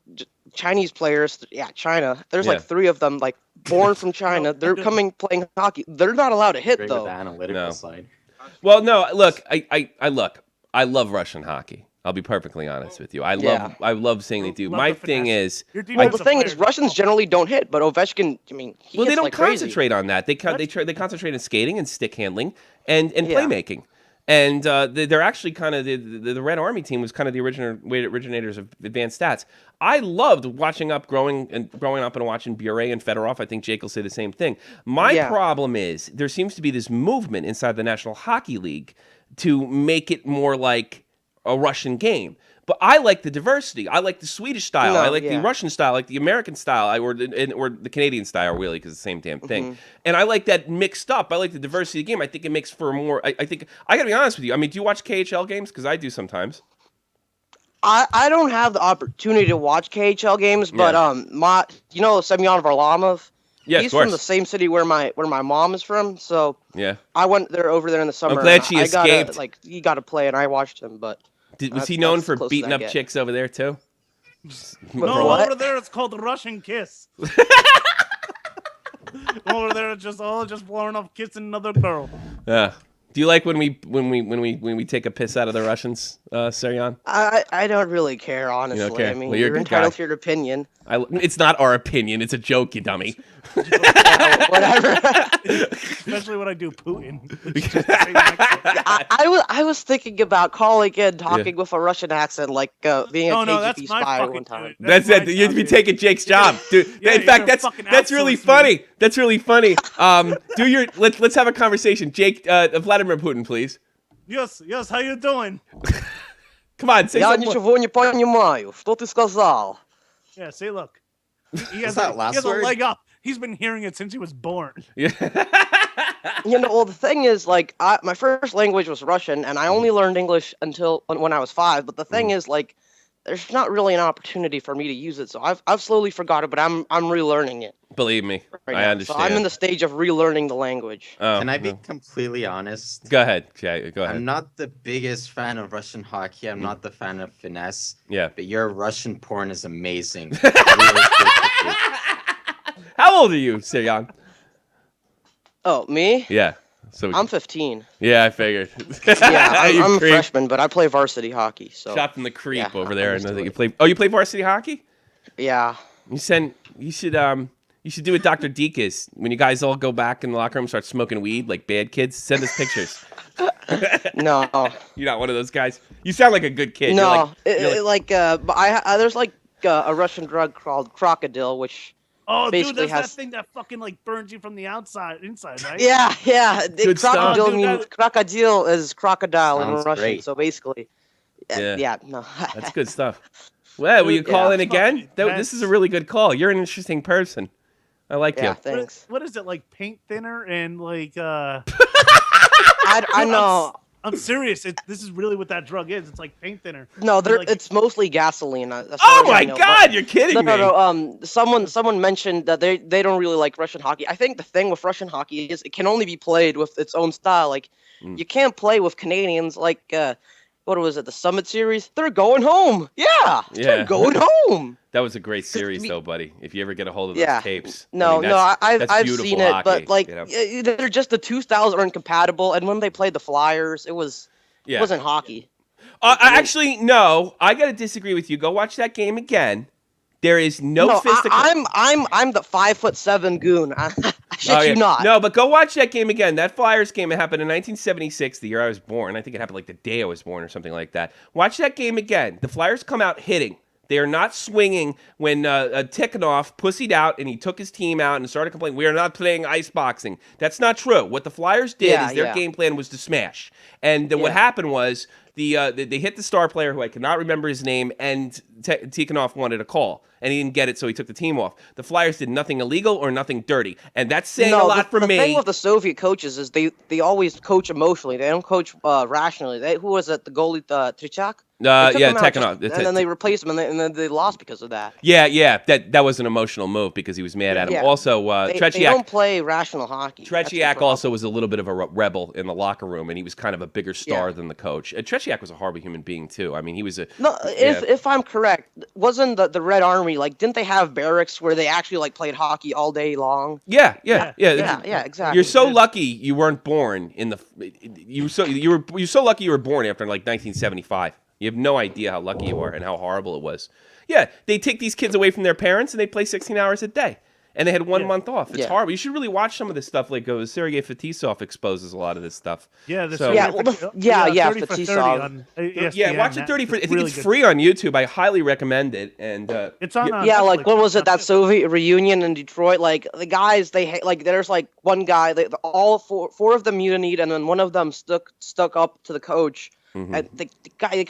Speaker 4: Chinese players. Yeah, China. There's, like, 3 of them, like, born from China. They're playing hockey. They're not allowed to hit,
Speaker 5: Great
Speaker 4: though.
Speaker 5: with the analytical
Speaker 1: No.
Speaker 5: side.
Speaker 1: Well, no. Look, I love Russian hockey. I'll be perfectly honest with you. I love seeing they do.
Speaker 2: Love
Speaker 1: My
Speaker 2: the
Speaker 1: thing
Speaker 2: finesse.
Speaker 1: is,
Speaker 2: Your
Speaker 4: Well,
Speaker 2: defensive
Speaker 4: the thing is,
Speaker 2: players-
Speaker 4: Russians generally don't hit, but Ovechkin, I mean, he
Speaker 1: well, they
Speaker 4: hits
Speaker 1: don't
Speaker 4: like crazy.
Speaker 1: concentrate on that. They concentrate on skating and stick handling and
Speaker 4: Yeah.
Speaker 1: playmaking. And they're actually kind of the Red Army team was kind of the originators of advanced stats. I loved watching growing up and watching Bure and Fedorov. I think Jake will say the same thing. My problem is there seems to be this movement inside the National Hockey League to make it more like a Russian game. But I like the diversity. I like the Swedish style. I like the Russian style. I like the American style. Or the Canadian style, really, because it's the same damn thing. And I like that mixed up. I like the diversity of the game. I think it makes for a more. I think I got to be honest with you. I mean, do you watch KHL games? Because I do sometimes.
Speaker 4: I don't have the opportunity to watch KHL games, but Semyon Varlamov.
Speaker 1: Yeah,
Speaker 4: he's from the same city where my mom is from. So I went over there in the summer.
Speaker 1: I'm glad she escaped.
Speaker 4: He got to play, and I watched him, but.
Speaker 1: Was he known for beating up chicks over there too?
Speaker 2: No, over there it's called the Russian kiss. Over there it's just blowing off kissing another girl.
Speaker 1: Yeah. Do you like when we take a piss out of the Russians, Seryan?
Speaker 4: I don't really care, honestly.
Speaker 1: You don't care?
Speaker 4: I mean,
Speaker 1: Well,
Speaker 4: you're entitled to your opinion.
Speaker 1: It's not our opinion. It's a joke, you dummy.
Speaker 4: Whatever.
Speaker 2: Especially when I do Putin.
Speaker 4: I was thinking about calling in, talking with a Russian accent, like being a KGB spy one time.
Speaker 1: That's it. You'd be taking Jake's job, dude. In fact, that's really funny. That's really funny. Let's have a conversation, Jake. Vladimir Putin, please.
Speaker 2: Yes. How you doing?
Speaker 1: Come on, say something.
Speaker 4: Я ничего не понимаю. Что ты сказал?
Speaker 2: Yeah, say look. He has
Speaker 5: a
Speaker 2: leg up. He's been hearing it since he was born.
Speaker 1: Yeah.
Speaker 4: The thing is, my first language was Russian, and I only learned English until when I was 5. But the thing is, there's not really an opportunity for me to use it, so I've slowly forgot it, but I'm relearning it.
Speaker 1: Believe me,
Speaker 4: right
Speaker 1: I
Speaker 4: now.
Speaker 1: understand.
Speaker 4: So I'm in the stage of relearning the language.
Speaker 5: Can I be completely honest?
Speaker 1: Go ahead, Jay. Go ahead.
Speaker 5: I'm not the biggest fan of Russian hockey. I'm not the fan of finesse.
Speaker 1: Yeah.
Speaker 5: But your Russian porn is amazing.
Speaker 1: How old are you, Seryan?
Speaker 4: Oh, me?
Speaker 1: Yeah.
Speaker 4: I'm 15.
Speaker 1: Yeah, I figured.
Speaker 4: Yeah, I'm a freshman, but I play varsity hockey. So
Speaker 1: shot from the creep over there, and I think
Speaker 4: you
Speaker 1: play. Oh, you play varsity hockey?
Speaker 4: Yeah.
Speaker 1: You should do what Dr. Deke is when you guys all go back in the locker room and start smoking weed like bad kids. Send us pictures.
Speaker 4: No.
Speaker 1: You're not one of those guys. You sound like a good kid.
Speaker 4: No, there's a Russian drug called crocodile, which.
Speaker 2: Oh, dude, that's that thing that fucking burns you from the inside, right?
Speaker 4: Yeah.
Speaker 1: Good
Speaker 4: crocodile means crocodile is crocodile in Russian.
Speaker 5: Great.
Speaker 4: So basically, no.
Speaker 1: That's good stuff. Well, will you call in again? This is a really good call. You're an interesting person. I like you.
Speaker 4: Yeah, thanks.
Speaker 2: What is it, like paint thinner and
Speaker 4: I know.
Speaker 2: I'm serious. This is really what that drug is. It's like paint thinner.
Speaker 4: No, it's mostly gasoline.
Speaker 1: Oh my God, you're kidding me.
Speaker 4: No. Someone mentioned that they don't really like Russian hockey. I think the thing with Russian hockey is it can only be played with its own style. You can't play with Canadians what was it, the Summit Series? They're going home. Yeah. They're going home.
Speaker 1: That was a great series, though, buddy. If you ever get a hold of those tapes.
Speaker 4: I've seen it, but
Speaker 1: hockey,
Speaker 4: they're just the two styles are incompatible. And when they played the Flyers, it wasn't hockey.
Speaker 1: Actually, no. I gotta disagree with you. Go watch that game again. There is no physical.
Speaker 4: I'm the 5'7" goon. I shit you not.
Speaker 1: No, but go watch that game again. That Flyers game, it happened in 1976, the year I was born. I think it happened like the day I was born or something like that. Watch that game again. The Flyers come out hitting. They are not swinging when Tikhonov pussied out and he took his team out and started complaining, we are not playing ice boxing. That's not true. What the Flyers did is their game plan was to smash. And what happened was they hit the star player, who I cannot remember his name, and Tikhonov wanted a call. And he didn't get it, so he took the team off. The Flyers did nothing illegal or nothing dirty. And that's saying a lot for me.
Speaker 4: The thing with the Soviet coaches is they always coach emotionally. They don't coach rationally. Who was it? The goalie, Trichak?
Speaker 1: Tikhonov.
Speaker 4: And then they replaced him, and then they lost because of that.
Speaker 1: Yeah. That was an emotional move because he was mad at him.
Speaker 4: Yeah.
Speaker 1: Also, Tretiak.
Speaker 4: They don't play rational hockey.
Speaker 1: Tretiak also was a little bit of a rebel in the locker room, and he was kind of a bigger star than the coach. Tretiak was a horrible human being too. I mean, he was a.
Speaker 4: No, if I'm correct, wasn't the Red Army didn't they have barracks where they actually played hockey all day long?
Speaker 1: Yeah,
Speaker 4: exactly.
Speaker 1: You're so lucky you weren't born in the. You're so lucky you were born after 1975. You have no idea how lucky you are and how horrible it was. Yeah, they take these kids away from their parents and they play 16 hours a day. and they had 1 month off. It's
Speaker 4: Yeah.
Speaker 1: horrible. You should really watch some of this stuff. Like Sergei Fetisov exposes a lot of this stuff.
Speaker 2: Yeah,
Speaker 1: So-
Speaker 4: Yeah, well, 30 for 30
Speaker 2: Fetisov.
Speaker 4: on
Speaker 1: Yeah, watch it 30 for. I think
Speaker 2: really
Speaker 1: it's
Speaker 2: good.
Speaker 1: free on YouTube. I highly recommend it. And
Speaker 2: It's on.
Speaker 4: Yeah,
Speaker 2: Netflix.
Speaker 4: like what was it? That Soviet reunion in Detroit. Like the guys, like there's like one guy. All four of them mutinied, and then one of them stuck up to the coach.
Speaker 1: Mhm.
Speaker 4: And the guy, they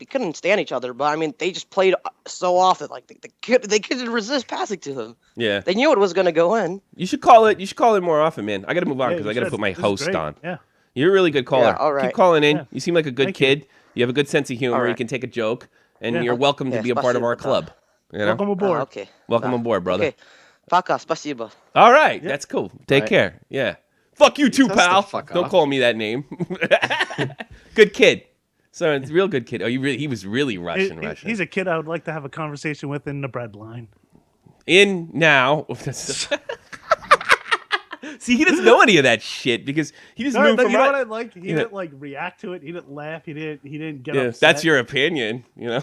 Speaker 4: couldn't stand each other. But I mean, they just played so often. Like they couldn't resist passing to him.
Speaker 1: yeah,
Speaker 4: They knew it was gonna go in.
Speaker 1: you should call it. You should call it more often, man. I got to move on
Speaker 2: Yeah,
Speaker 1: because
Speaker 2: you
Speaker 1: I got to
Speaker 2: should.
Speaker 1: put my
Speaker 2: This is
Speaker 1: host
Speaker 2: great.
Speaker 1: on.
Speaker 2: Yeah.
Speaker 1: You're a really good caller.
Speaker 4: Yeah, all right.
Speaker 1: Keep calling in.
Speaker 2: Yeah.
Speaker 1: You seem like a good
Speaker 2: Thank you.
Speaker 1: kid. You have a good sense of humor.
Speaker 4: All
Speaker 1: You
Speaker 4: right.
Speaker 1: can take a joke, and
Speaker 2: Yeah.
Speaker 1: you're welcome to
Speaker 4: Yeah,
Speaker 1: be a part of our
Speaker 4: спасибо,
Speaker 1: club. You know?
Speaker 2: Welcome aboard.
Speaker 4: Okay.
Speaker 1: Welcome aboard, brother.
Speaker 4: Okay. Пока, спасибо.
Speaker 1: All right,
Speaker 2: Yeah.
Speaker 1: that's cool. Take
Speaker 5: Right.
Speaker 1: care. Yeah. Fuck you too,
Speaker 5: Tell us to
Speaker 1: pal.
Speaker 5: fuck
Speaker 1: Don't
Speaker 5: off.
Speaker 1: call me that name. Good kid. So it's a real good kid. Oh, he was really Russian.
Speaker 2: He's a kid I would like to have a conversation with in the bread line.
Speaker 1: In now. See, he doesn't know any of that shit because he just
Speaker 2: No,
Speaker 1: moved
Speaker 2: no,
Speaker 1: from
Speaker 2: you know
Speaker 1: Ru-
Speaker 2: what I like? He
Speaker 1: Yeah.
Speaker 2: didn't like react to it. He didn't laugh. He didn't get
Speaker 1: Yeah,
Speaker 2: upset.
Speaker 1: that's your opinion, you know.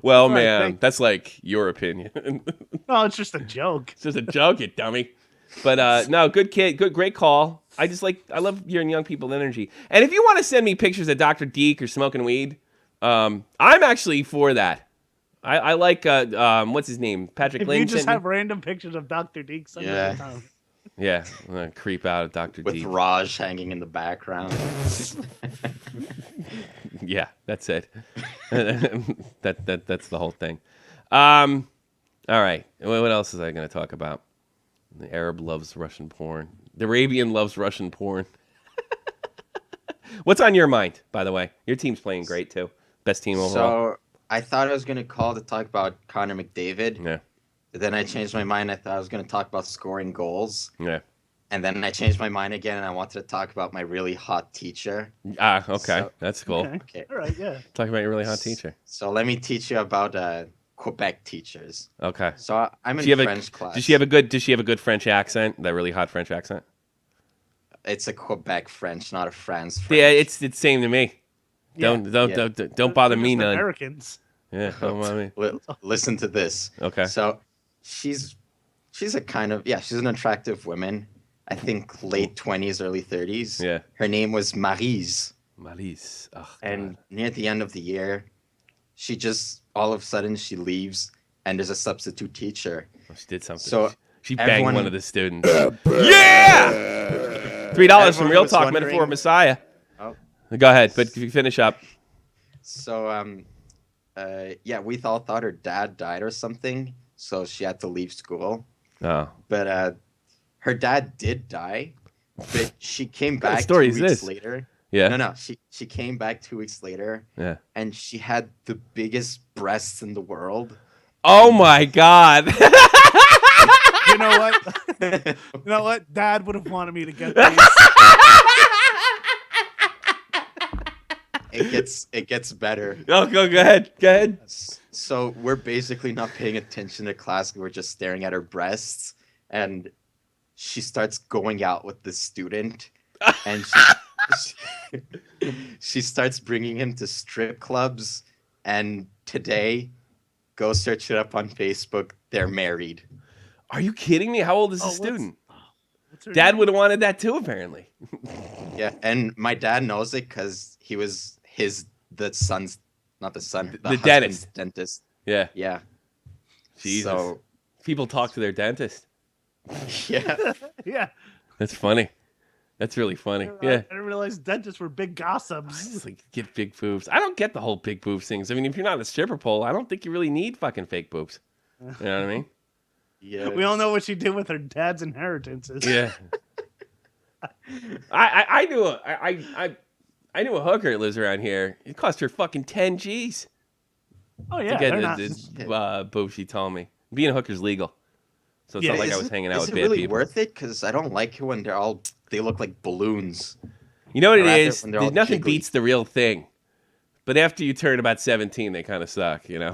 Speaker 1: Well,
Speaker 2: Right,
Speaker 1: man,
Speaker 2: thank-
Speaker 1: that's like your opinion.
Speaker 2: No, it's just a joke.
Speaker 1: It's just a joke, you dummy. But no, good kid, great call. I love hearing young people energy. And if you want to send me pictures of Dr. Deke or smoking weed, I'm actually for that. I like what's his name, Patrick
Speaker 2: If
Speaker 1: Lane.
Speaker 2: you just
Speaker 1: sent me-
Speaker 2: have random pictures of Dr. Deke, send them
Speaker 5: Yeah.
Speaker 2: all the time.
Speaker 1: yeah, I'm gonna creep out at Dr.
Speaker 5: With
Speaker 1: Deke.
Speaker 5: Raj hanging in the background.
Speaker 1: Yeah, that's it. That's the whole thing. All right, what else is I gonna talk about? The Arab loves Russian porn. The Arabian loves Russian porn. What's on your mind, by the way? Your team's playing great too. Best team overall.
Speaker 5: So I thought I was gonna call to talk about Connor McDavid.
Speaker 1: Yeah,
Speaker 5: Then I changed my mind. I thought I was gonna talk about scoring goals.
Speaker 1: yeah.
Speaker 5: And then I changed my mind again, and I wanted to talk about my really hot teacher.
Speaker 1: Ah, okay,
Speaker 5: So-
Speaker 1: that's cool.
Speaker 2: Okay.
Speaker 5: Okay.
Speaker 2: All right, yeah.
Speaker 1: Talk about your really hot teacher.
Speaker 5: So let me teach you about Quebec teachers.
Speaker 1: Okay.
Speaker 5: So I'm in
Speaker 1: Does she have
Speaker 5: French class.
Speaker 1: Does she have a good French accent? That really hot French accent?
Speaker 5: It's a Quebec French, not a France French.
Speaker 1: Yeah, it's the same to me.
Speaker 2: Yeah.
Speaker 1: Don't bother
Speaker 2: They're
Speaker 1: me
Speaker 2: just
Speaker 1: none.
Speaker 2: Americans.
Speaker 1: Yeah, don't bother me.
Speaker 5: Listen to this.
Speaker 1: Okay.
Speaker 5: So she's a kind of she's an attractive woman. I think late 20s, early 30s.
Speaker 1: Yeah.
Speaker 5: Her name was Maryse.
Speaker 1: Maurice. Oh,
Speaker 5: And near the end of the year, she just all of a sudden she leaves and there's a substitute teacher.
Speaker 1: she did something.
Speaker 5: So
Speaker 1: she banged
Speaker 5: everyone-
Speaker 1: one of the students. Yeah! $3 from
Speaker 5: Everyone
Speaker 1: Real
Speaker 5: was
Speaker 1: Talk
Speaker 5: wondering-
Speaker 1: Metaphor Messiah.
Speaker 5: Oh.
Speaker 1: Go ahead, but if you finish up.
Speaker 5: So we all thought her dad died or something, so she had to leave school.
Speaker 1: Oh.
Speaker 5: But her dad did die, but she came
Speaker 1: kind of
Speaker 5: back
Speaker 1: story
Speaker 5: 2
Speaker 1: is
Speaker 5: weeks
Speaker 1: this?
Speaker 5: later.
Speaker 1: Yeah.
Speaker 5: No, she came back 2 weeks later,
Speaker 1: Yeah.
Speaker 5: and she had the biggest breasts in the world.
Speaker 1: Oh my God.
Speaker 2: You know what? You know what? Dad would have wanted me to get these.
Speaker 5: It gets better.
Speaker 1: Oh, go ahead. Go ahead.
Speaker 5: So we're basically not paying attention to class. We're just staring at her breasts, and she starts going out with the student, and she starts bringing him to strip clubs. And today, go search it up on Facebook. They're married.
Speaker 1: Are you kidding me? How old is the
Speaker 2: Oh, what's-
Speaker 1: student?
Speaker 2: What's her
Speaker 1: Dad
Speaker 2: name?
Speaker 1: would have wanted that too, apparently.
Speaker 5: Yeah, and my dad knows it because he was the son's, not the son, the
Speaker 1: The
Speaker 5: husband's
Speaker 1: dentist.
Speaker 5: dentist.
Speaker 1: Yeah.
Speaker 5: Yeah.
Speaker 1: Jesus.
Speaker 5: So
Speaker 1: People talk to their dentist.
Speaker 5: yeah.
Speaker 2: Yeah.
Speaker 1: That's funny. That's really funny.
Speaker 2: I
Speaker 1: Yeah.
Speaker 2: didn't realize dentists were big gossips.
Speaker 1: It's like, get big boobs. I don't get the whole big boobs things. I mean, if you're not a stripper pole, I don't think you really need fucking fake boobs. You know what I mean?
Speaker 5: Yeah.
Speaker 2: We all know what she did with her dad's inheritances.
Speaker 1: Yeah. I knew a hooker that lives around here. It cost her fucking 10 G's
Speaker 2: Oh
Speaker 1: to
Speaker 2: yeah.
Speaker 1: get
Speaker 2: They're not.
Speaker 1: the boob. She told me being a hooker's legal, so it's
Speaker 2: Yeah,
Speaker 1: not like I
Speaker 5: Is
Speaker 1: was
Speaker 5: it-
Speaker 1: hanging out
Speaker 5: is
Speaker 1: with
Speaker 5: it
Speaker 1: bad
Speaker 5: really
Speaker 1: people.
Speaker 5: worth it? Because I don't like it when they look like balloons.
Speaker 1: You know what it
Speaker 5: Rather
Speaker 1: is?
Speaker 5: when they're all
Speaker 1: Nothing
Speaker 5: jiggly.
Speaker 1: beats the real thing. But after you turn about 17, they kind of suck. You know.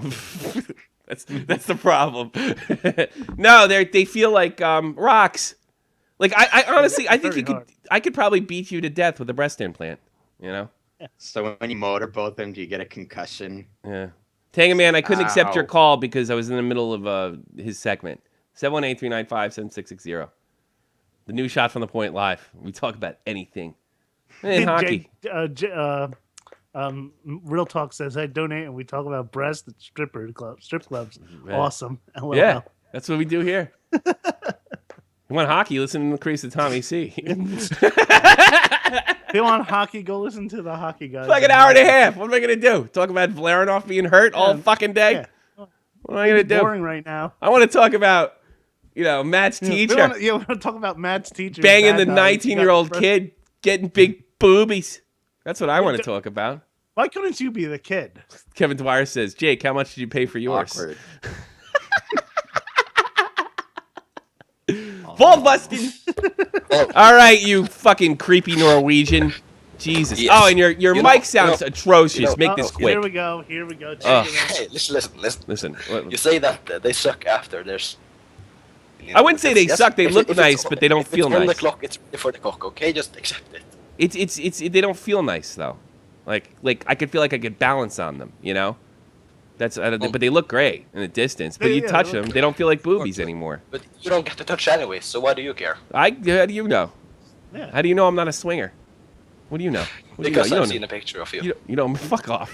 Speaker 1: That's the problem. No, they feel like rocks. Like I honestly, I think
Speaker 2: Very hard.
Speaker 1: I could probably beat you to death with a breast implant. You know.
Speaker 5: So when you motorboat them, do you get a concussion?
Speaker 1: Yeah. Tanga man, I couldn't accept your
Speaker 5: Ow.
Speaker 1: call because I was in the middle of his segment. 718-395-7660. The new Shot from the Point live. We talk about anything. And hockey.
Speaker 2: Real Talk says, "I donate," and we talk about breast at strip clubs.
Speaker 1: Yeah.
Speaker 2: Awesome. LOL.
Speaker 1: Yeah, that's what we do here. You want hockey? Listen to the Crease of Tommy C.
Speaker 2: If you want hockey, go listen to the hockey guys.
Speaker 1: Like an hour and a half. What am I gonna do? Talk about Vlarinoff being hurt all fucking day?
Speaker 2: Yeah.
Speaker 1: What am I gonna do?
Speaker 2: Boring right now.
Speaker 1: I want to talk about, Matt's teacher
Speaker 2: We want to talk about Matt's teacher
Speaker 1: banging the 19-year-old kid, getting big boobies. That's what I want to talk about.
Speaker 2: Why couldn't you be the kid?
Speaker 1: Kevin Dwyer says, Jake, how much did you pay for yours?
Speaker 5: Awkward.
Speaker 1: Ball busting. All right, you fucking creepy Norwegian. Jesus.
Speaker 6: Yes.
Speaker 1: Oh, and your mic sounds atrocious. Make this quick.
Speaker 2: Here we go.
Speaker 6: Hey, listen.
Speaker 1: Listen.
Speaker 6: You say that they suck after there's.
Speaker 1: I wouldn't say they
Speaker 6: Yes,
Speaker 1: suck. They
Speaker 6: if
Speaker 1: look
Speaker 6: it's
Speaker 1: nice, but they don't
Speaker 6: if
Speaker 1: feel
Speaker 6: it's on
Speaker 1: nice.
Speaker 6: the clock, it's before the clock. Okay, just accept it.
Speaker 1: It's they don't feel nice though. Like I could feel like I could balance on them. That's but they look great in the distance. But you touch them, they don't feel like boobies anymore.
Speaker 6: But you don't get to touch anyway, so why do you care?
Speaker 1: How do you know?
Speaker 2: Yeah.
Speaker 1: How do you know I'm not a swinger? What do you know? What do you know?
Speaker 6: Because
Speaker 1: You
Speaker 6: I've
Speaker 1: don't
Speaker 6: seen
Speaker 1: know.
Speaker 6: a picture of you.
Speaker 1: You don't fuck off.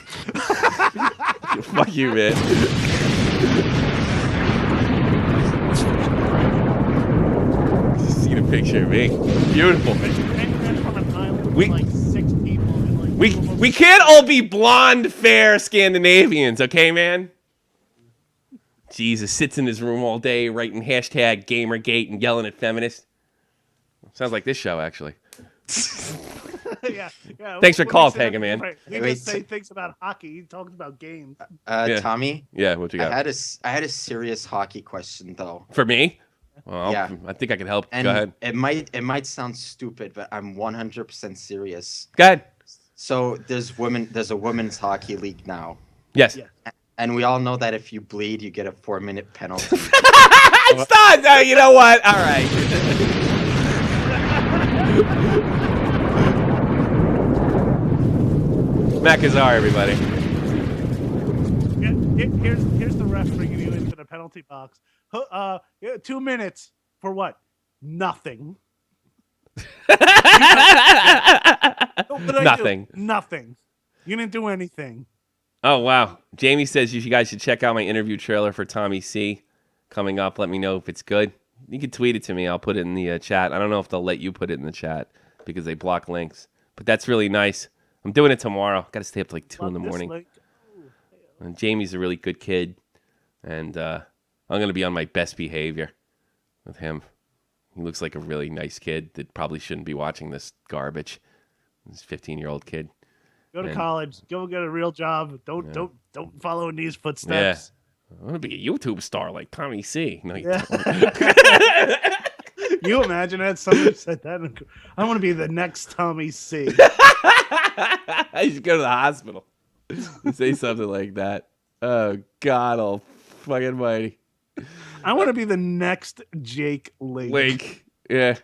Speaker 1: Fuck you, man. See the picture of me. Beautiful. We-
Speaker 2: Like 6 people. And like
Speaker 1: We can't all be blonde, fair Scandinavians, okay, man? Jesus sits in his room all day writing hashtag Gamergate and yelling at feminists. Sounds like this show, actually.
Speaker 2: yeah.
Speaker 1: Thanks for
Speaker 2: When
Speaker 1: calling,
Speaker 2: we say
Speaker 1: Pega, man.
Speaker 2: Right. We
Speaker 5: Wait,
Speaker 2: just say things about hockey. He talks about games.
Speaker 1: Yeah.
Speaker 5: Tommy,
Speaker 1: Yeah, what you got?
Speaker 5: I had a serious hockey question though.
Speaker 1: For me? Well,
Speaker 5: Yeah.
Speaker 1: I think I can help.
Speaker 5: And
Speaker 1: Go ahead.
Speaker 5: it might sound stupid, but I'm 100% serious.
Speaker 1: Go ahead.
Speaker 5: So there's a women's hockey league now.
Speaker 1: Yes.
Speaker 2: Yeah.
Speaker 5: And we all know that if you bleed, you get a 4-minute penalty.
Speaker 1: Stop! No, you know what? All right. Mecca's are, everybody.
Speaker 2: Here's the ref bringing you into the penalty box. 2 minutes for what? Nothing. What did I do?
Speaker 1: Nothing.
Speaker 2: Nothing. You didn't do anything.
Speaker 1: Oh, wow. Jamie says you guys should check out my interview trailer for Tommy C. coming up. Let me know if it's good. You can tweet it to me. I'll put it in the chat. I don't know if they'll let you put it in the chat because they block links. But that's really nice. I'm doing it tomorrow. Got to stay up to like 2 in the morning. And Jamie's a really good kid. And I'm going to be on my best behavior with him. He looks like a really nice kid that probably shouldn't be watching this garbage. This 15-year-old kid.
Speaker 2: Go to
Speaker 1: And-
Speaker 2: college. Go get a real job. Don't follow in these footsteps.
Speaker 1: I want to be a YouTube star like Tommy C. No, you
Speaker 2: Yeah.
Speaker 1: don't.
Speaker 2: You imagine that somebody said that? I want to be the next Tommy C.
Speaker 1: I should go to the hospital and say something like that. Oh, God, oh, fucking mighty.
Speaker 2: I want to be the next Jake Lake.
Speaker 1: Link. Yeah.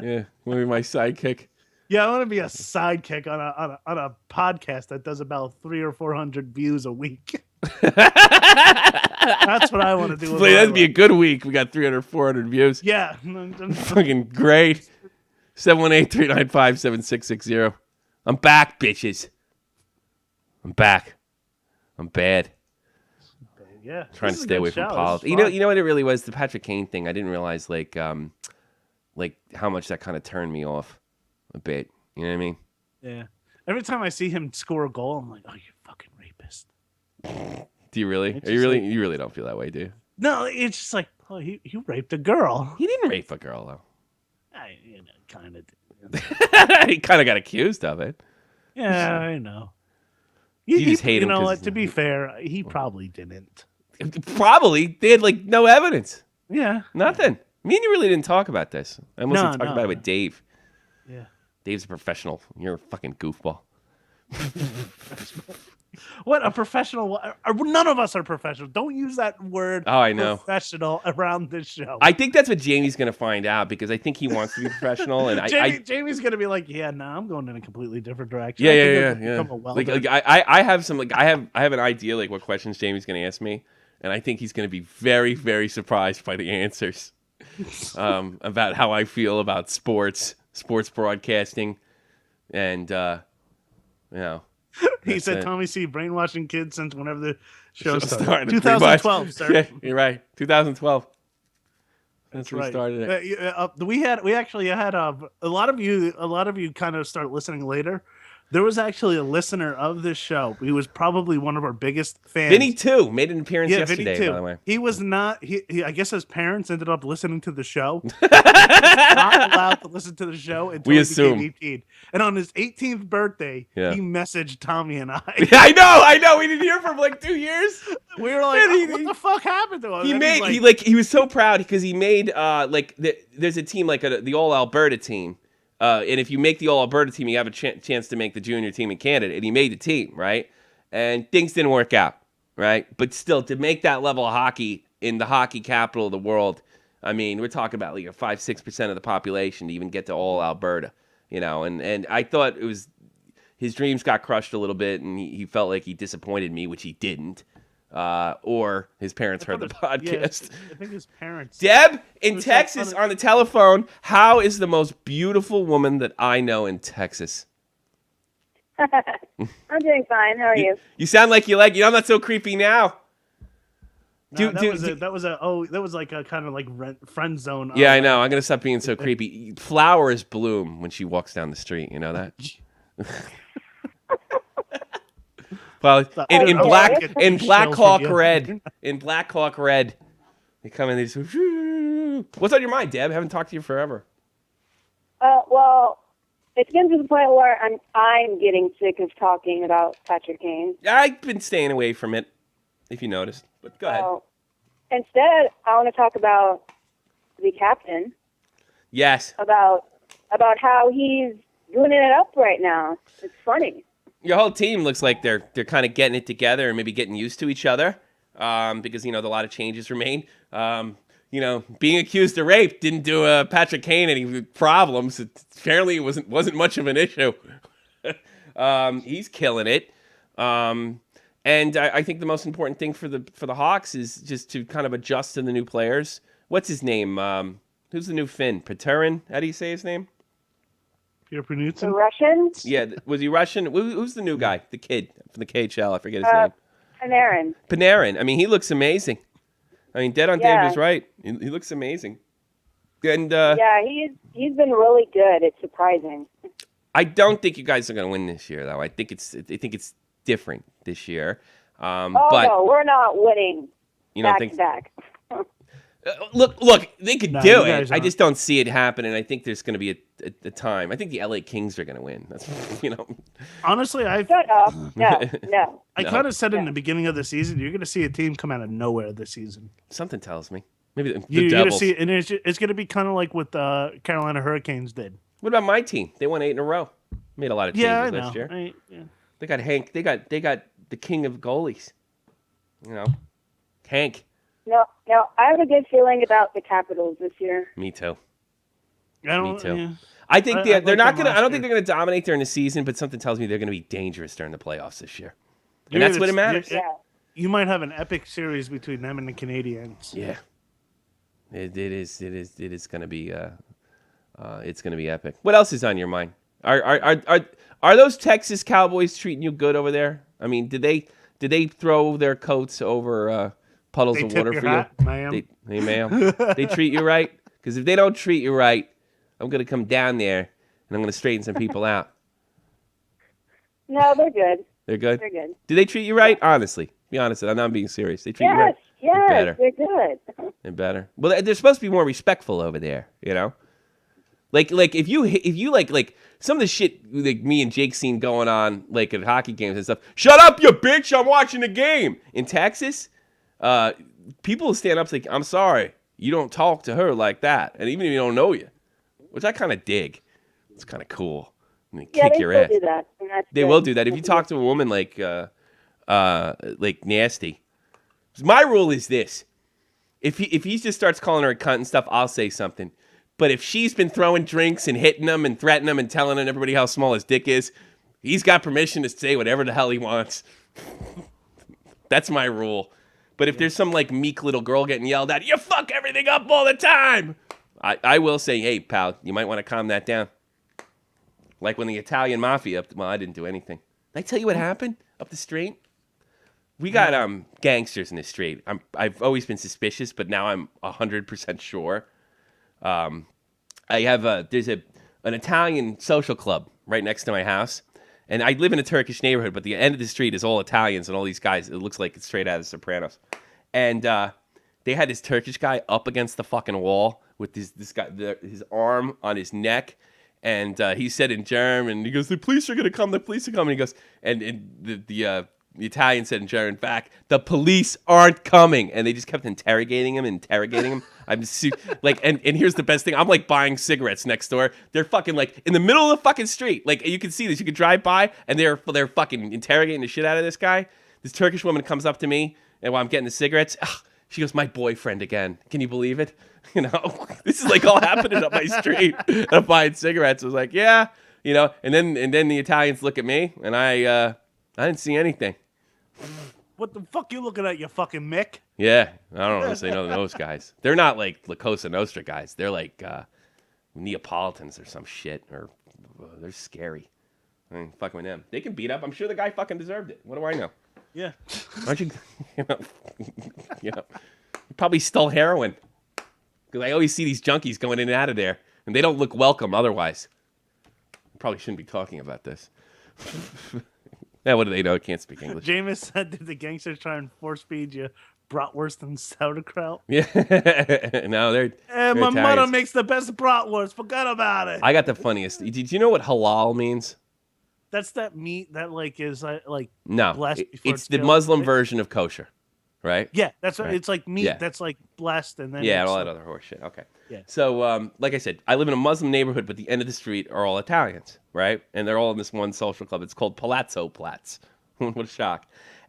Speaker 1: Yeah. Want to be my sidekick?
Speaker 2: Yeah, I want to be a sidekick on a podcast that does about 300 or 400 views a week. That's what I want to do. with my
Speaker 1: That'd be a
Speaker 2: life.
Speaker 1: good week. We got 300, 400 views.
Speaker 2: Yeah.
Speaker 1: Fucking great. 718-395-7660. I'm back, bitches. I'm back. I'm bad.
Speaker 2: Yeah.
Speaker 1: Trying
Speaker 2: This
Speaker 1: to
Speaker 2: is a
Speaker 1: stay
Speaker 2: good
Speaker 1: away
Speaker 2: show.
Speaker 1: from
Speaker 2: This
Speaker 1: politics.
Speaker 2: is
Speaker 1: You know
Speaker 2: fun.
Speaker 1: what it really was? The Patrick Kane thing. I didn't realize like how much that kind of turned me off a bit. You know what I mean?
Speaker 2: Yeah. Every time I see him score a goal, I'm like, oh, you fucking rapist.
Speaker 1: Do you really?
Speaker 2: It's
Speaker 1: Are you
Speaker 2: just
Speaker 1: really?
Speaker 2: like-
Speaker 1: You really don't feel that way, do you?
Speaker 2: No, it's just like, oh, he raped a girl.
Speaker 1: He didn't rape a girl though.
Speaker 2: I kind of did.
Speaker 1: He kind of got accused of it.
Speaker 2: Yeah, I know.
Speaker 1: You just hate him
Speaker 2: You know
Speaker 1: 'cause-
Speaker 2: what? To be fair, he probably didn't.
Speaker 1: Probably they had like no evidence,
Speaker 2: Yeah.
Speaker 1: nothing. Me and you really didn't talk about this. I mostly
Speaker 2: No,
Speaker 1: talked
Speaker 2: no,
Speaker 1: about it
Speaker 2: no.
Speaker 1: with Dave.
Speaker 2: Yeah.
Speaker 1: Dave's a professional. You're a fucking goofball.
Speaker 2: What a professional! None of us are professional. Don't use that word.
Speaker 1: Oh, I know.
Speaker 2: Professional around this show.
Speaker 1: I think that's what Jamie's gonna find out because I think he wants to be professional, and
Speaker 2: Jamie's gonna be like, yeah, no, I'm going in a completely different direction.
Speaker 1: Yeah,
Speaker 2: I think
Speaker 1: yeah,
Speaker 2: I'm gonna
Speaker 1: yeah.
Speaker 2: become a welder.
Speaker 1: Like I have some like I have an idea like what questions Jamie's gonna ask me, and I think he's going to be very, very surprised by the answers about how I feel about sports broadcasting, and
Speaker 2: He said
Speaker 1: it.
Speaker 2: Tommy C brainwashing kids since whenever the show
Speaker 1: Started,
Speaker 2: started.
Speaker 1: pretty much.
Speaker 2: 2012, sir.
Speaker 1: Yeah, you're right. 2012. That's when we
Speaker 2: right.
Speaker 1: started it.
Speaker 2: We actually had a lot of you kind of start listening later. There was actually a listener of this show. He was probably one of our biggest fans.
Speaker 1: Vinny too made an appearance yesterday.
Speaker 2: Vinny too.
Speaker 1: By the way,
Speaker 2: he was not. He I guess his parents ended up listening to the show. Not allowed to listen to the show until he became 18. And on his 18th birthday, he messaged Tommy and I.
Speaker 1: I know. We didn't hear for like 2 years.
Speaker 2: We were like, what the fuck happened to him?
Speaker 1: He was so proud because he made there's a team like the All Alberta team. And if you make the All Alberta team, you have a chance to make the junior team in Canada. And he made the team, right? And things didn't work out, right? But still, to make that level of hockey in the hockey capital of the world, I mean, we're talking about like 5-6% of the population to even get to All Alberta, And I thought it was his dreams got crushed a little bit, and he felt like he disappointed me, which he didn't. Or his parents heard the podcast.
Speaker 2: I think his parents.
Speaker 1: Deb in Texas on the telephone. How is the most beautiful woman that I know in Texas?
Speaker 7: I'm doing fine. How are you?
Speaker 1: You sound like you I'm not so creepy now.
Speaker 2: No, that was like a kind of like friend zone.
Speaker 1: Yeah, I know. I'm gonna stop being so creepy. Flowers bloom when she walks down the street. You know that. Well, in Black Hawk Red, they come in. They just, what's on your mind, Deb? I haven't talked to you forever.
Speaker 7: Well, it's getting to the point where I'm getting sick of talking about Patrick Kane.
Speaker 1: I've been staying away from it, if you noticed. But go ahead.
Speaker 7: Instead, I want to talk about the captain.
Speaker 1: Yes.
Speaker 7: About how he's doing it up right now. It's funny.
Speaker 1: Your whole team looks like they're kind of getting it together and maybe getting used to each other, because a lot of changes were made. Being accused of rape didn't do Patrick Kane any problems. Apparently, it wasn't much of an issue. He's killing it, and I think the most important thing for the Hawks is just to kind of adjust to the new players. What's his name? Who's the new Finn? Peterin? How do you say his name?
Speaker 7: The Russian?
Speaker 1: Yeah, was he Russian? Who's the new guy? The kid from the KHL. I forget his name. Panarin. I mean, he looks amazing. I mean, Dead on Dave is right. He looks amazing. And
Speaker 7: he's been really good. It's surprising.
Speaker 1: I don't think you guys are going to win this year, though. I think it's different this year. But
Speaker 7: no, we're not winning.
Speaker 1: You don't
Speaker 7: back to back.
Speaker 1: Look, they could do it.
Speaker 2: Aren't.
Speaker 1: I just don't see it happening. I think there's going to be a time. I think the LA Kings are going to win. That's
Speaker 2: Honestly,
Speaker 7: Shut up. No.
Speaker 2: I kind of said in the beginning of the season, you're going to see a team come out of nowhere this season.
Speaker 1: Something tells me. Maybe the
Speaker 2: you're
Speaker 1: Devils.
Speaker 2: Gonna see, and it's going to be kind of like what the Carolina Hurricanes did.
Speaker 1: What about my team? They won 8 in a row. Made a lot of changes last year. They got Hank. They got the king of goalies. Hank.
Speaker 7: No, I have a good feeling about the Capitals this year.
Speaker 1: Me too.
Speaker 2: Me too.
Speaker 1: Yeah. I think they're not gonna. I don't think
Speaker 2: year.
Speaker 1: they're gonna dominate during the season, but something tells me they're gonna be dangerous during the playoffs this year, and that's what it matters.
Speaker 2: You might have an epic series between them and the Canadiens.
Speaker 1: Yeah, it is gonna be. It's gonna be epic. What else is on your mind? Are those Texas Cowboys treating you good over there? I mean, did they throw their coats over puddles of water for you?
Speaker 2: Ma'am.
Speaker 1: Hey, ma'am. They treat you right? Because if they don't treat you right, I'm going to come down there and I'm going to straighten some people out.
Speaker 7: No, they're good.
Speaker 1: They're good?
Speaker 7: They're good.
Speaker 1: Do they treat you right? Honestly. Be honest. I'm not being serious. They treat you right?
Speaker 7: Yes, they're good.
Speaker 1: They're better. Well, they're supposed to be more respectful over there, Like if you like some of the shit like me and Jake seen going on like at hockey games and stuff. Shut up, you bitch! I'm watching the game. In Texas, people stand up and say, "I'm sorry, you don't talk to her like that," and even if you don't know you, which I kind of dig. It's kind of cool. And they kick your ass.
Speaker 7: Do that.
Speaker 1: They will do that if you talk to a woman like nasty. My rule is this: if he just starts calling her a cunt and stuff, I'll say something. But if she's been throwing drinks and hitting them and threatening them and telling everybody how small his dick is, he's got permission to say whatever the hell he wants. That's my rule. But if there's some like meek little girl getting yelled at, you fuck everything up all the time. I will say, hey, pal, you might want to calm that down. Like when the Italian mafia, well, I didn't do anything. Did I tell you what happened up the street? We got gangsters in the street. I've always been suspicious, but now I'm 100% sure. I have there's an Italian social club right next to my house, and I live in a Turkish neighborhood. But the end of the street is all Italians and all these guys. It looks like it's straight out of Sopranos. And they had this Turkish guy up against the fucking wall with this guy, his arm on his neck. And he said in German, he goes, the police are going to come, the police are coming. He goes, and the Italian said in German back, the police aren't coming. And they just kept interrogating him. I'm like, and here's the best thing. I'm like buying cigarettes next door. They're fucking like in the middle of the fucking street. Like you can see this. You could drive by and they're fucking interrogating the shit out of this guy. This Turkish woman comes up to me and while I'm getting the cigarettes, she goes, my boyfriend again. Can you believe it? You know, this is like all happening up my street. I'm buying cigarettes. I was like, yeah, you know, and then the Italians look at me and I didn't see anything.
Speaker 2: What the fuck you looking at, you fucking Mick?
Speaker 1: Yeah, I don't know if they know those guys. They're not like La Cosa Nostra guys. They're like Neapolitans or some shit. Or they're scary. I mean, fucking with them. They can beat up. I'm sure the guy fucking deserved it. What do I know?
Speaker 2: Yeah.
Speaker 1: Aren't you? You know, he probably stole heroin. Because I always see these junkies going in and out of there, and they don't look welcome otherwise. I probably shouldn't be talking about this. Yeah, what do they know? I can't speak English.
Speaker 2: Jameis said that the gangsters try and force feed you bratwurst and sauerkraut.
Speaker 1: Yeah. No, they're
Speaker 2: my
Speaker 1: Italians.
Speaker 2: mother makes the best bratwurst. Forget about it.
Speaker 1: I got the funniest. Did you know what halal means?
Speaker 2: That's that meat that like is like
Speaker 1: No,
Speaker 2: blessed before
Speaker 1: it's the
Speaker 2: killed,
Speaker 1: Muslim
Speaker 2: right?
Speaker 1: version of kosher, right?
Speaker 2: Yeah, that's
Speaker 1: Right.
Speaker 2: It's like meat
Speaker 1: Yeah.
Speaker 2: that's like blessed and then
Speaker 1: Yeah,
Speaker 2: it's
Speaker 1: all that
Speaker 2: like-
Speaker 1: other horse shit. Okay.
Speaker 2: Yeah.
Speaker 1: So, like I said, I live in a Muslim neighborhood, but the end of the street are all Italians, right? And they're all in this one social club. It's called Palazzo Platz. What a shock.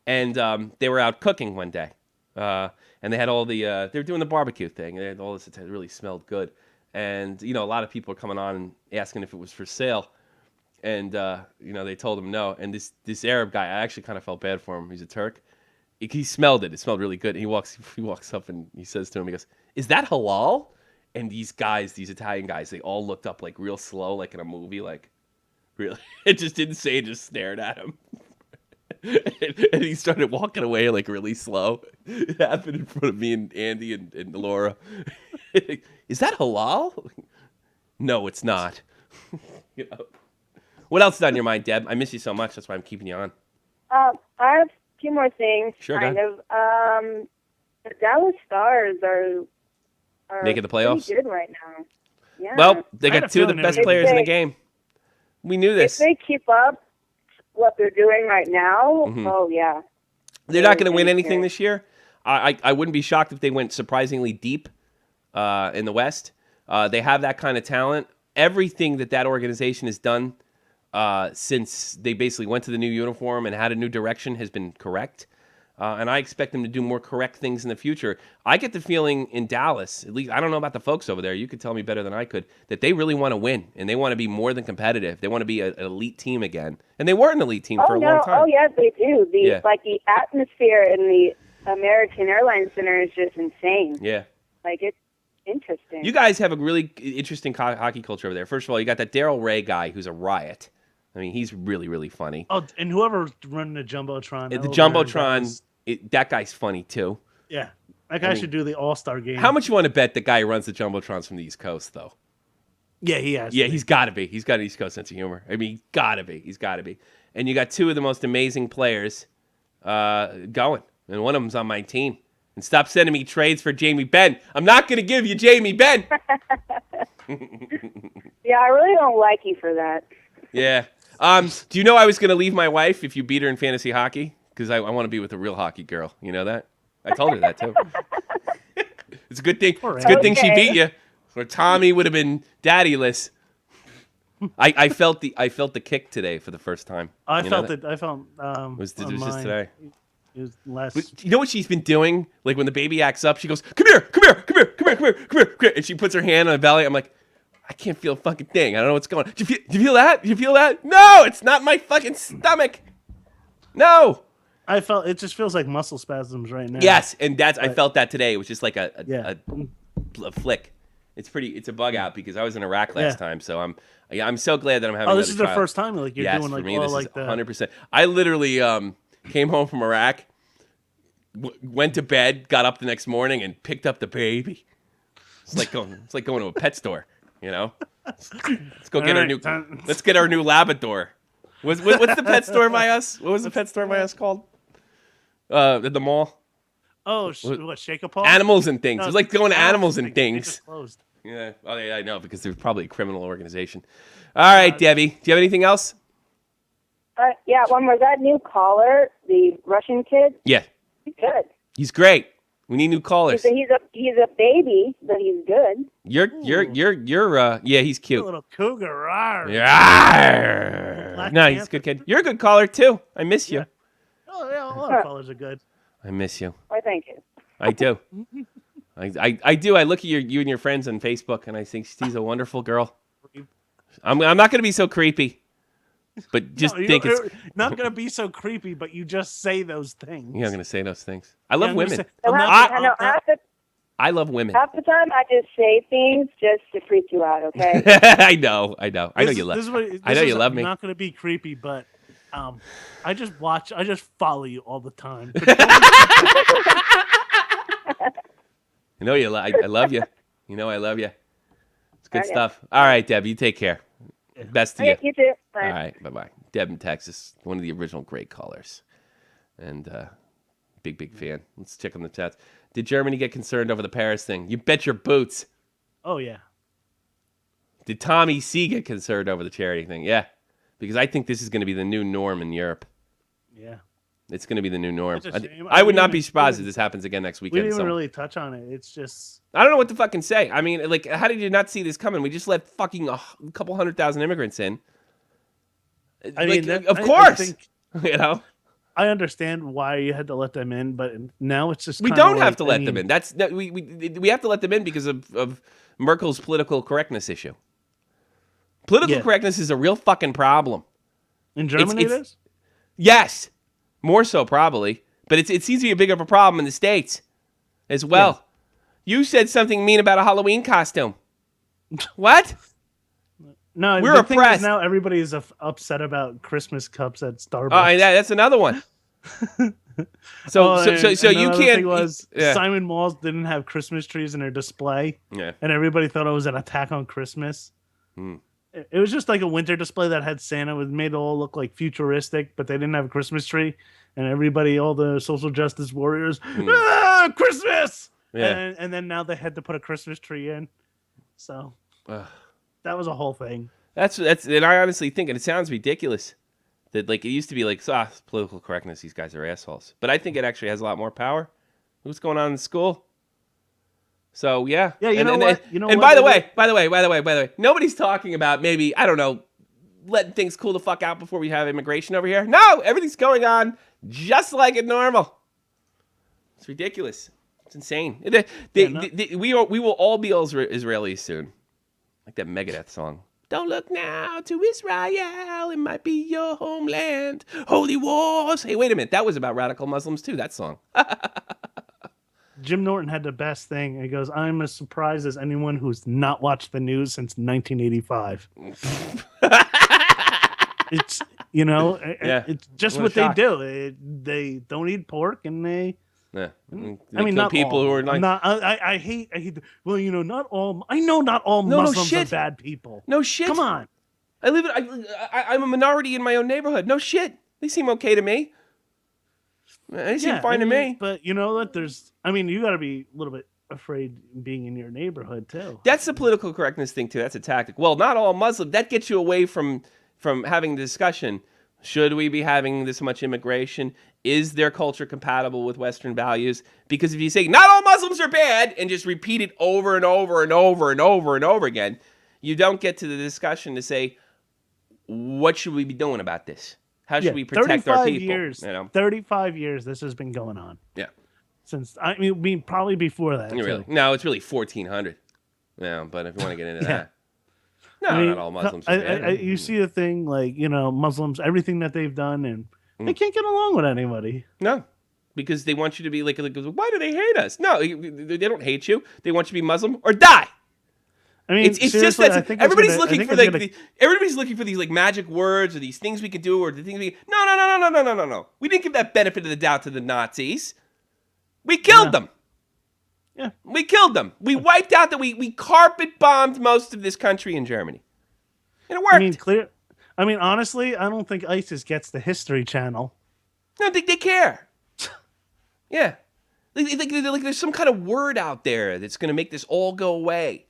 Speaker 1: And they were out cooking one day. And they had all the, they were doing the barbecue thing. They had all this, it really smelled good. And, you know, a lot of people were coming on and asking if it was for sale. And, you know, they told him no. And this Arab guy, I actually kind of felt bad for him. He's a Turk. He smelled it. It smelled really good. And he walks up and he says to him, he goes, is that halal? And these guys, these Italian guys, they all looked up like real slow, like in a movie, like really. It just didn't say it, just stared at him. And he started walking away like really slow. It happened in front of me and Andy and Laura. Is that halal? No, it's not. You know. What else is on your mind, Deb? I miss you so much. That's why I'm keeping you on.
Speaker 7: I have a few more things.
Speaker 1: Sure,
Speaker 7: kind
Speaker 1: go
Speaker 7: of. The Dallas Stars are
Speaker 1: Making the playoffs?
Speaker 7: pretty good right now. Yeah.
Speaker 1: Well, they
Speaker 2: I had
Speaker 1: got
Speaker 2: a
Speaker 1: two of the
Speaker 2: feeling
Speaker 1: best
Speaker 2: they would.
Speaker 1: players in the game. We knew
Speaker 7: if
Speaker 1: this.
Speaker 7: they keep up what they're doing right now,
Speaker 1: Mhm.
Speaker 7: oh yeah.
Speaker 1: They're not going to win
Speaker 7: Very
Speaker 1: anything
Speaker 7: good.
Speaker 1: this year. I wouldn't be shocked if they went surprisingly deep in the West. They have that kind of talent. Everything that organization has done since they basically went to the new uniform and had a new direction has been correct. And I expect them to do more correct things in the future. I get the feeling in Dallas, at least I don't know about the folks over there, you could tell me better than I could, that they really want to win and they want to be more than competitive. They want to be an elite team again. And they were an elite team for a long time.
Speaker 7: Oh yeah, they do.
Speaker 1: Yeah.
Speaker 7: Like the atmosphere in the American Airlines Center is just insane.
Speaker 1: Yeah.
Speaker 7: Like it's interesting.
Speaker 1: You guys have a really interesting hockey culture over there. First of all, you got that Daryl Ray guy who's a riot. I mean, he's really, really funny.
Speaker 2: Oh, and whoever's running the Jumbotron.
Speaker 1: The
Speaker 2: over in
Speaker 1: Jumbotron,
Speaker 2: Dallas,
Speaker 1: that guy's funny too.
Speaker 2: Yeah. That guy should do the All-Star game.
Speaker 1: How much you want to bet the guy who runs the Jumbotrons from the East Coast, though?
Speaker 2: Yeah, he has.
Speaker 1: Yeah,
Speaker 2: to be.
Speaker 1: he's got to be. He's got an East Coast sense of humor. I mean, he's got to be. He's got to be. And you got two of the most amazing players going. And one of them's on my team. And stop sending me trades for Jamie Benn. I'm not going to give you Jamie Benn.
Speaker 7: Yeah, I really don't like you for that.
Speaker 1: Yeah. Do you know I was going to leave my wife if you beat her in fantasy hockey? Because I want to be with a real hockey girl. You know that? I told her that, too. It's a good thing. It's a good thing she beat you. Or Tommy would have been daddyless. I felt the kick today for the first time.
Speaker 2: I
Speaker 1: You know
Speaker 2: felt
Speaker 1: that?
Speaker 2: it. I felt.
Speaker 1: It was
Speaker 2: on
Speaker 1: just
Speaker 2: mine.
Speaker 1: today.
Speaker 2: It was less.
Speaker 1: But you know what she's been doing? Like when the baby acts up, she goes, "Come here, come here, come here, come here, come here, come here, come here," and she puts her hand on the belly. I'm like, I can't feel a fucking thing. I don't know what's going on. Do you feel that? Do you feel that? No, it's not my fucking stomach. No.
Speaker 2: I felt it just feels like muscle spasms right now.
Speaker 1: Yes, and I felt that today. It was just like a flick. It's a bug out because I was in Iraq last time, so I'm so glad that I'm having.
Speaker 2: Oh, this is the
Speaker 1: child.
Speaker 2: first time like you're doing like
Speaker 1: for me,
Speaker 2: all
Speaker 1: this
Speaker 2: like
Speaker 1: is
Speaker 2: the
Speaker 1: 100%. I literally came home from Iraq, went to bed, got up the next morning, and picked up the baby. It's like going to a pet store, you know. Let's go get our new. Let's get our new Labrador. What's the pet store by us? What was the pet store by us called? At the mall.
Speaker 2: Oh, what Shake a Paw?
Speaker 1: Animals and Things.
Speaker 2: No,
Speaker 1: It was like going to Animals and
Speaker 2: They
Speaker 1: Things.
Speaker 2: just closed.
Speaker 1: Yeah. Oh, yeah, I know because they're probably a criminal organization. All right, Debbie. Do you have anything else?
Speaker 7: Yeah, one more. That new caller, the Russian kid,
Speaker 1: Yeah.
Speaker 7: he's good.
Speaker 1: He's great. We need new callers.
Speaker 7: He's a baby, but he's good.
Speaker 1: Yeah, he's cute.
Speaker 2: A little cougar. Rawr.
Speaker 1: Yeah.
Speaker 2: Black
Speaker 1: No, he's a
Speaker 2: Panther.
Speaker 1: good kid. You're a good caller too. I miss you.
Speaker 2: Yeah. Oh yeah, a lot of callers are good.
Speaker 1: I miss you.
Speaker 7: Why, thank you.
Speaker 1: I do. I do. I look at you and your friends on Facebook, and I think she's a wonderful girl. I'm not going to be so creepy, but just think it's.
Speaker 2: You're not gonna be so creepy, but you just say those things.
Speaker 1: Yeah, I'm going to say those things. I love women. I love women.
Speaker 7: Half the time, I just say things just to freak you out. Okay.
Speaker 1: I know you love. I know you love me.
Speaker 2: I'm not gonna be creepy, but I just follow you all the time.
Speaker 1: You know I love you. You know I love you. It's good stuff. All right, Deb, you take care. Best to you.
Speaker 7: You too. Bye.
Speaker 1: All right, bye-bye. Deb in Texas, one of the original great callers. And big fan. Let's check on the chats. Did Germany get concerned over the Paris thing? You bet your boots.
Speaker 2: Oh, yeah.
Speaker 1: Did Tommy C get concerned over the charity thing? Yeah, because I think this is going to be the new norm in Europe.
Speaker 2: Yeah.
Speaker 1: It's going to be the new norm.
Speaker 2: It's a shame.
Speaker 1: I would not be surprised if this happens again next weekend.
Speaker 2: We didn't even really touch on it. It's just...
Speaker 1: I don't know what to fucking say. I mean, like, how did you not see this coming? We just let fucking a couple 100,000 immigrants in.
Speaker 2: I mean,
Speaker 1: of course.
Speaker 2: I think,
Speaker 1: you know?
Speaker 2: I understand why you had to let them in, but now it's just
Speaker 1: we don't have to let them in. We have to let them in because of Merkel's political correctness issue. Political correctness is a real fucking problem.
Speaker 2: In Germany, it is?
Speaker 1: Yes, more so probably, but it seems to be a bigger of a problem in the States as well. Yeah. You said something mean about a Halloween costume. What?
Speaker 2: No,
Speaker 1: we're oppressed.
Speaker 2: Now everybody is upset about Christmas cups at Starbucks.
Speaker 1: Oh, that's another one. So you can't.
Speaker 2: Thing was Simon Malls didn't have Christmas trees in their display.
Speaker 1: Yeah,
Speaker 2: and everybody thought it was an attack on Christmas. It was just like a winter display that had Santa. It was made it all look like futuristic, but they didn't have a Christmas tree. And everybody, all the social justice warriors, Christmas. Yeah, and then now they had to put a Christmas tree in. So. That was a whole thing.
Speaker 1: That's and I honestly think, and it sounds ridiculous, that like it used to be like political correctness. These guys are assholes, but I think it actually has a lot more power. What's going on in school? So yeah.
Speaker 2: You know what?
Speaker 1: And by the way, nobody's talking about maybe I don't know, letting things cool the fuck out before we have immigration over here. No, everything's going on just like it normal. It's ridiculous. It's insane. We will all be Israelis soon. Like that Megadeth song. Don't look now to Israel. It might be your homeland. Holy wars. Hey, wait a minute. That was about radical Muslims too, that song.
Speaker 2: Jim Norton had the best thing. He goes, I'm as surprised as anyone who's not watched the news since 1985. It's, it's just what they do. They don't eat pork and they...
Speaker 1: Yeah.
Speaker 2: I mean, not
Speaker 1: people
Speaker 2: all.
Speaker 1: who are like.
Speaker 2: I hate. Well, not all. I know not all Muslims are bad people.
Speaker 1: No shit.
Speaker 2: Come on.
Speaker 1: I'm a minority in my own neighborhood. No shit. They seem okay to me. They seem fine to me.
Speaker 2: But you know what? You got to be a little bit afraid being in your neighborhood too.
Speaker 1: That's the political correctness thing too. That's a tactic. Well, not all Muslim. That gets you away from having the discussion. Should we be having this much immigration? Is their culture compatible with Western values? Because if you say, not all Muslims are bad, and just repeat it over and over and over and over and over again, you don't get to the discussion to say, what should we be doing about this? How should we protect our people?
Speaker 2: 35 years this has been going on.
Speaker 1: Yeah.
Speaker 2: Since, probably before that.
Speaker 1: No, it's really 1400. Yeah, but if you want to get into that. No, not all Muslims are bad.
Speaker 2: You see the thing, like, Muslims, everything that they've done, and They can't get along with anybody.
Speaker 1: No, because they want you to be like, why do they hate us? No, they don't hate you. They want you to be Muslim or die.
Speaker 2: I mean,
Speaker 1: It's just that everybody's looking for everybody's looking for these like magic words or these things we can do or the things we. No. We didn't give that benefit of the doubt to the Nazis. We killed them.
Speaker 2: Yeah,
Speaker 1: we killed them. We wiped out we carpet bombed most of this country in Germany, and it worked.
Speaker 2: I mean, honestly, I don't think ISIS gets the History Channel.
Speaker 1: No, they care. Yeah, like there's some kind of word out there that's going to make this all go away.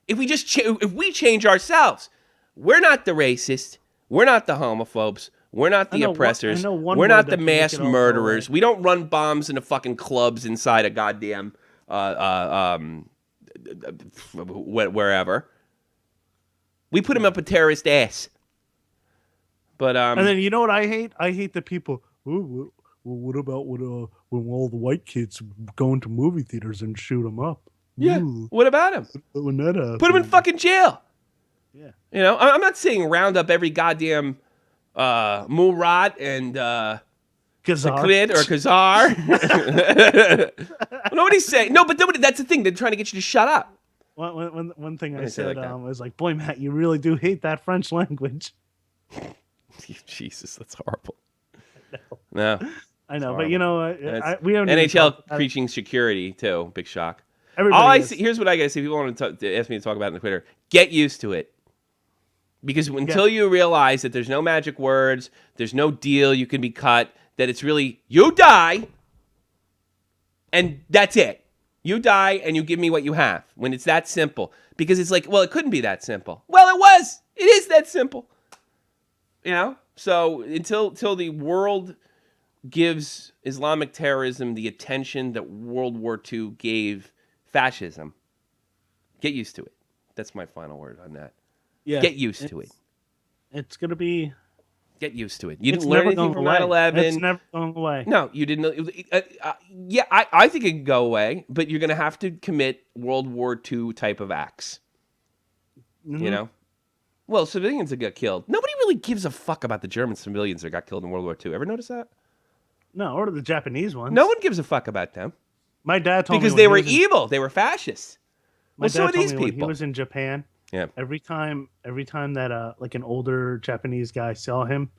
Speaker 1: If we just if we change ourselves, we're not the racists, we're not the homophobes, we're not the oppressors, we're not the mass murderers. We don't run bombs into fucking clubs inside a goddamn wherever. We put them up a terrorist ass. But
Speaker 2: and then you know what I hate? I hate the people. Well, what about when all the white kids go into movie theaters and shoot them up?
Speaker 1: Yeah.
Speaker 2: Ooh.
Speaker 1: What about him?
Speaker 2: When that happened.
Speaker 1: Put him in fucking jail.
Speaker 2: Yeah.
Speaker 1: You know, I'm not saying round up every goddamn Murat and Khalid or Khazar. Nobody's saying no, but that's the thing. They're trying to get you to shut up.
Speaker 2: One thing I said was like, boy, Matt, you really do hate that French language.
Speaker 1: Jesus, that's horrible. No.
Speaker 2: I know, but you know, we haven't
Speaker 1: NHL preaching security too. Big shock. Here's what I gotta say. People want to ask me to talk about it on Twitter. Get used to it, because until you realize that there's no magic words, there's no deal you can be cut. That it's really you die, and that's it. You die, and you give me what you have. When it's that simple, because it's like, well, it couldn't be that simple. Well, it was. It is that simple. You know. So until the world gives Islamic terrorism the attention that World War II gave fascism, get used to it. That's my final word on that. Yeah, get used to it.
Speaker 2: It's going to be...
Speaker 1: Get used to it. You didn't learn anything from 9/11.
Speaker 2: It's never going away.
Speaker 1: No, you didn't. Yeah, I think it can go away, but you're going to have to commit World War II type of acts. Mm-hmm. You know? Well, civilians that got killed. Nobody really gives a fuck about the German civilians that got killed in World War II. Ever notice that?
Speaker 2: No, or the Japanese ones.
Speaker 1: No one gives a fuck about them.
Speaker 2: My dad told me
Speaker 1: because they were evil. They were fascists.
Speaker 2: My dad told me when he was in Japan.
Speaker 1: Yeah.
Speaker 2: Every time that like an older Japanese guy saw him,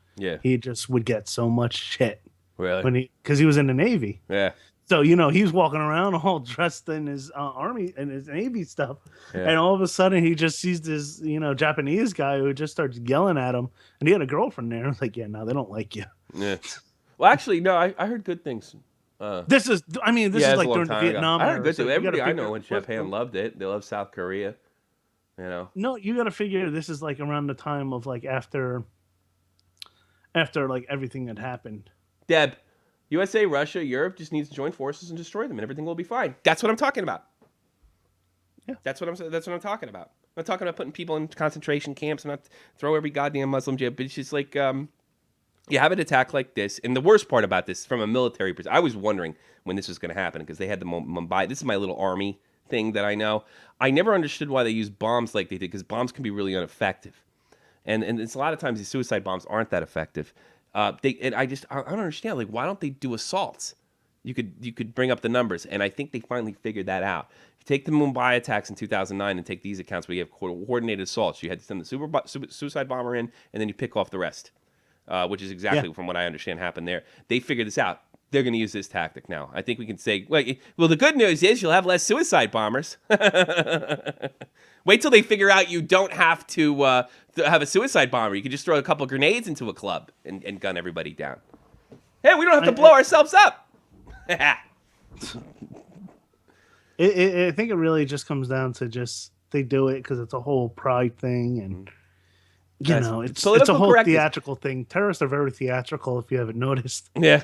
Speaker 2: he just would get so much shit.
Speaker 1: Really?
Speaker 2: Because he was in the Navy.
Speaker 1: Yeah.
Speaker 2: So he was walking around all dressed in his army and his Navy stuff, and all of a sudden he just sees this Japanese guy who just starts yelling at him, and he had a girlfriend there. I was like, yeah, no, they don't like you.
Speaker 1: Yeah. Well, actually, no, I heard good things.
Speaker 2: This is like during the Vietnam
Speaker 1: era. I heard good things. Everybody I know in
Speaker 2: Japan
Speaker 1: Japan loved it. They love South Korea. You know.
Speaker 2: No, you got to figure this is like around the time of like after like everything had happened.
Speaker 1: Deb, USA, Russia, Europe just needs to join forces and destroy them, and everything will be fine. That's what I'm talking about. Yeah, that's what I'm talking about. I'm not talking about putting people in concentration camps. I'm not throw every goddamn Muslim jail. But it's just like you have an attack like this, and the worst part about this, from a military perspective, I was wondering when this was going to happen because they had the Mumbai. This is my little army thing that I know. I never understood why they use bombs like they did, because bombs can be really ineffective, and it's a lot of times these suicide bombs aren't that effective. I don't understand. Like, why don't they do assaults? You could bring up the numbers, and I think they finally figured that out. If you take the Mumbai attacks in 2009 and take these accounts where you have coordinated assaults, you had to send the suicide bomber in, and then you pick off the rest, which is exactly from what I understand happened there. They figured this out. They're going to use this tactic now. I think we can say, well, the good news is you'll have less suicide bombers. Wait till they figure out you don't have to have a suicide bomber. You can just throw a couple grenades into a club and gun everybody down. Hey, we don't have to blow ourselves up.
Speaker 2: I think it really just comes down to they do it because it's a whole pride thing, and it's a whole theatrical thing. Terrorists are very theatrical, if you haven't noticed.
Speaker 1: Yeah.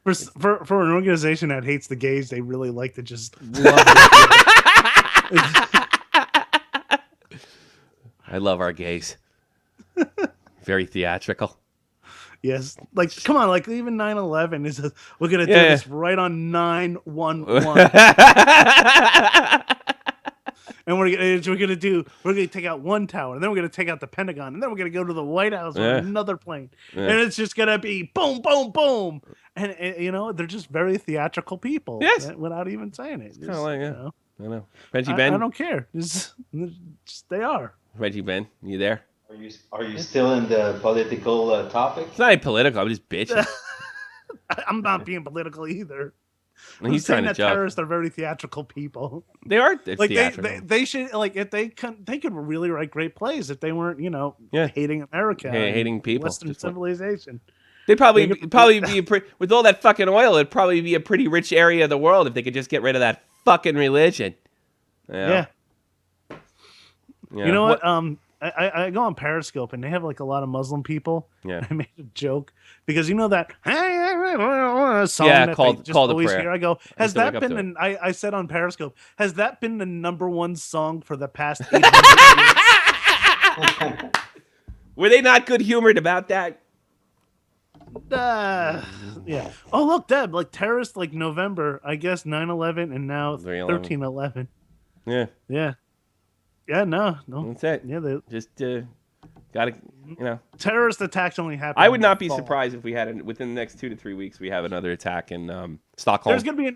Speaker 2: For an organization that hates the gays, they really like to just love it.
Speaker 1: I love our gays. Very theatrical.
Speaker 2: Yes. Like, come on, like even 9/11 is we're going to do this right on 9/11. and we're gonna take out one tower, and then we're gonna take out the Pentagon, and then we're gonna go to the White House with another plane, and it's just gonna be boom, boom, boom, and they're just very theatrical people.
Speaker 1: Yes,
Speaker 2: without even saying it.
Speaker 1: Kind of like
Speaker 2: I
Speaker 1: know. Reggie Ben,
Speaker 2: I don't care. Just they are.
Speaker 1: Reggie Ben, you there?
Speaker 8: Are you still in the political topic?
Speaker 1: It's not political. I'm just bitching.
Speaker 2: I'm not being political either.
Speaker 1: He's trying to
Speaker 2: that
Speaker 1: joke.
Speaker 2: Terrorists are very theatrical people.
Speaker 1: They are
Speaker 2: like
Speaker 1: theatrical.
Speaker 2: they should like if they could really write great plays if they weren't hating America,
Speaker 1: hating people,
Speaker 2: Western civilization.
Speaker 1: They'd probably be with all that fucking oil. It'd probably be a pretty rich area of the world if they could just get rid of that fucking religion.
Speaker 2: Yeah. You know what? I go on Periscope and they have like a lot of Muslim people.
Speaker 1: Yeah.
Speaker 2: I made a joke because that song that
Speaker 1: called
Speaker 2: they just
Speaker 1: Call the
Speaker 2: always
Speaker 1: Prayer.
Speaker 2: hear. I go, has that been
Speaker 1: I
Speaker 2: said on Periscope, has that been the #1 song for the past 800 years?
Speaker 1: Were they not good humored about that?
Speaker 2: Yeah. Oh look, Deb, like terrorist like November, I guess 9/11 and now 13/11.
Speaker 1: Yeah.
Speaker 2: Yeah. Yeah, no.
Speaker 1: That's it.
Speaker 2: Yeah, they
Speaker 1: just gotta
Speaker 2: terrorist attacks only happen.
Speaker 1: I would not be surprised if we had within the next 2 to 3 weeks we have another attack in Stockholm.
Speaker 2: There's gonna be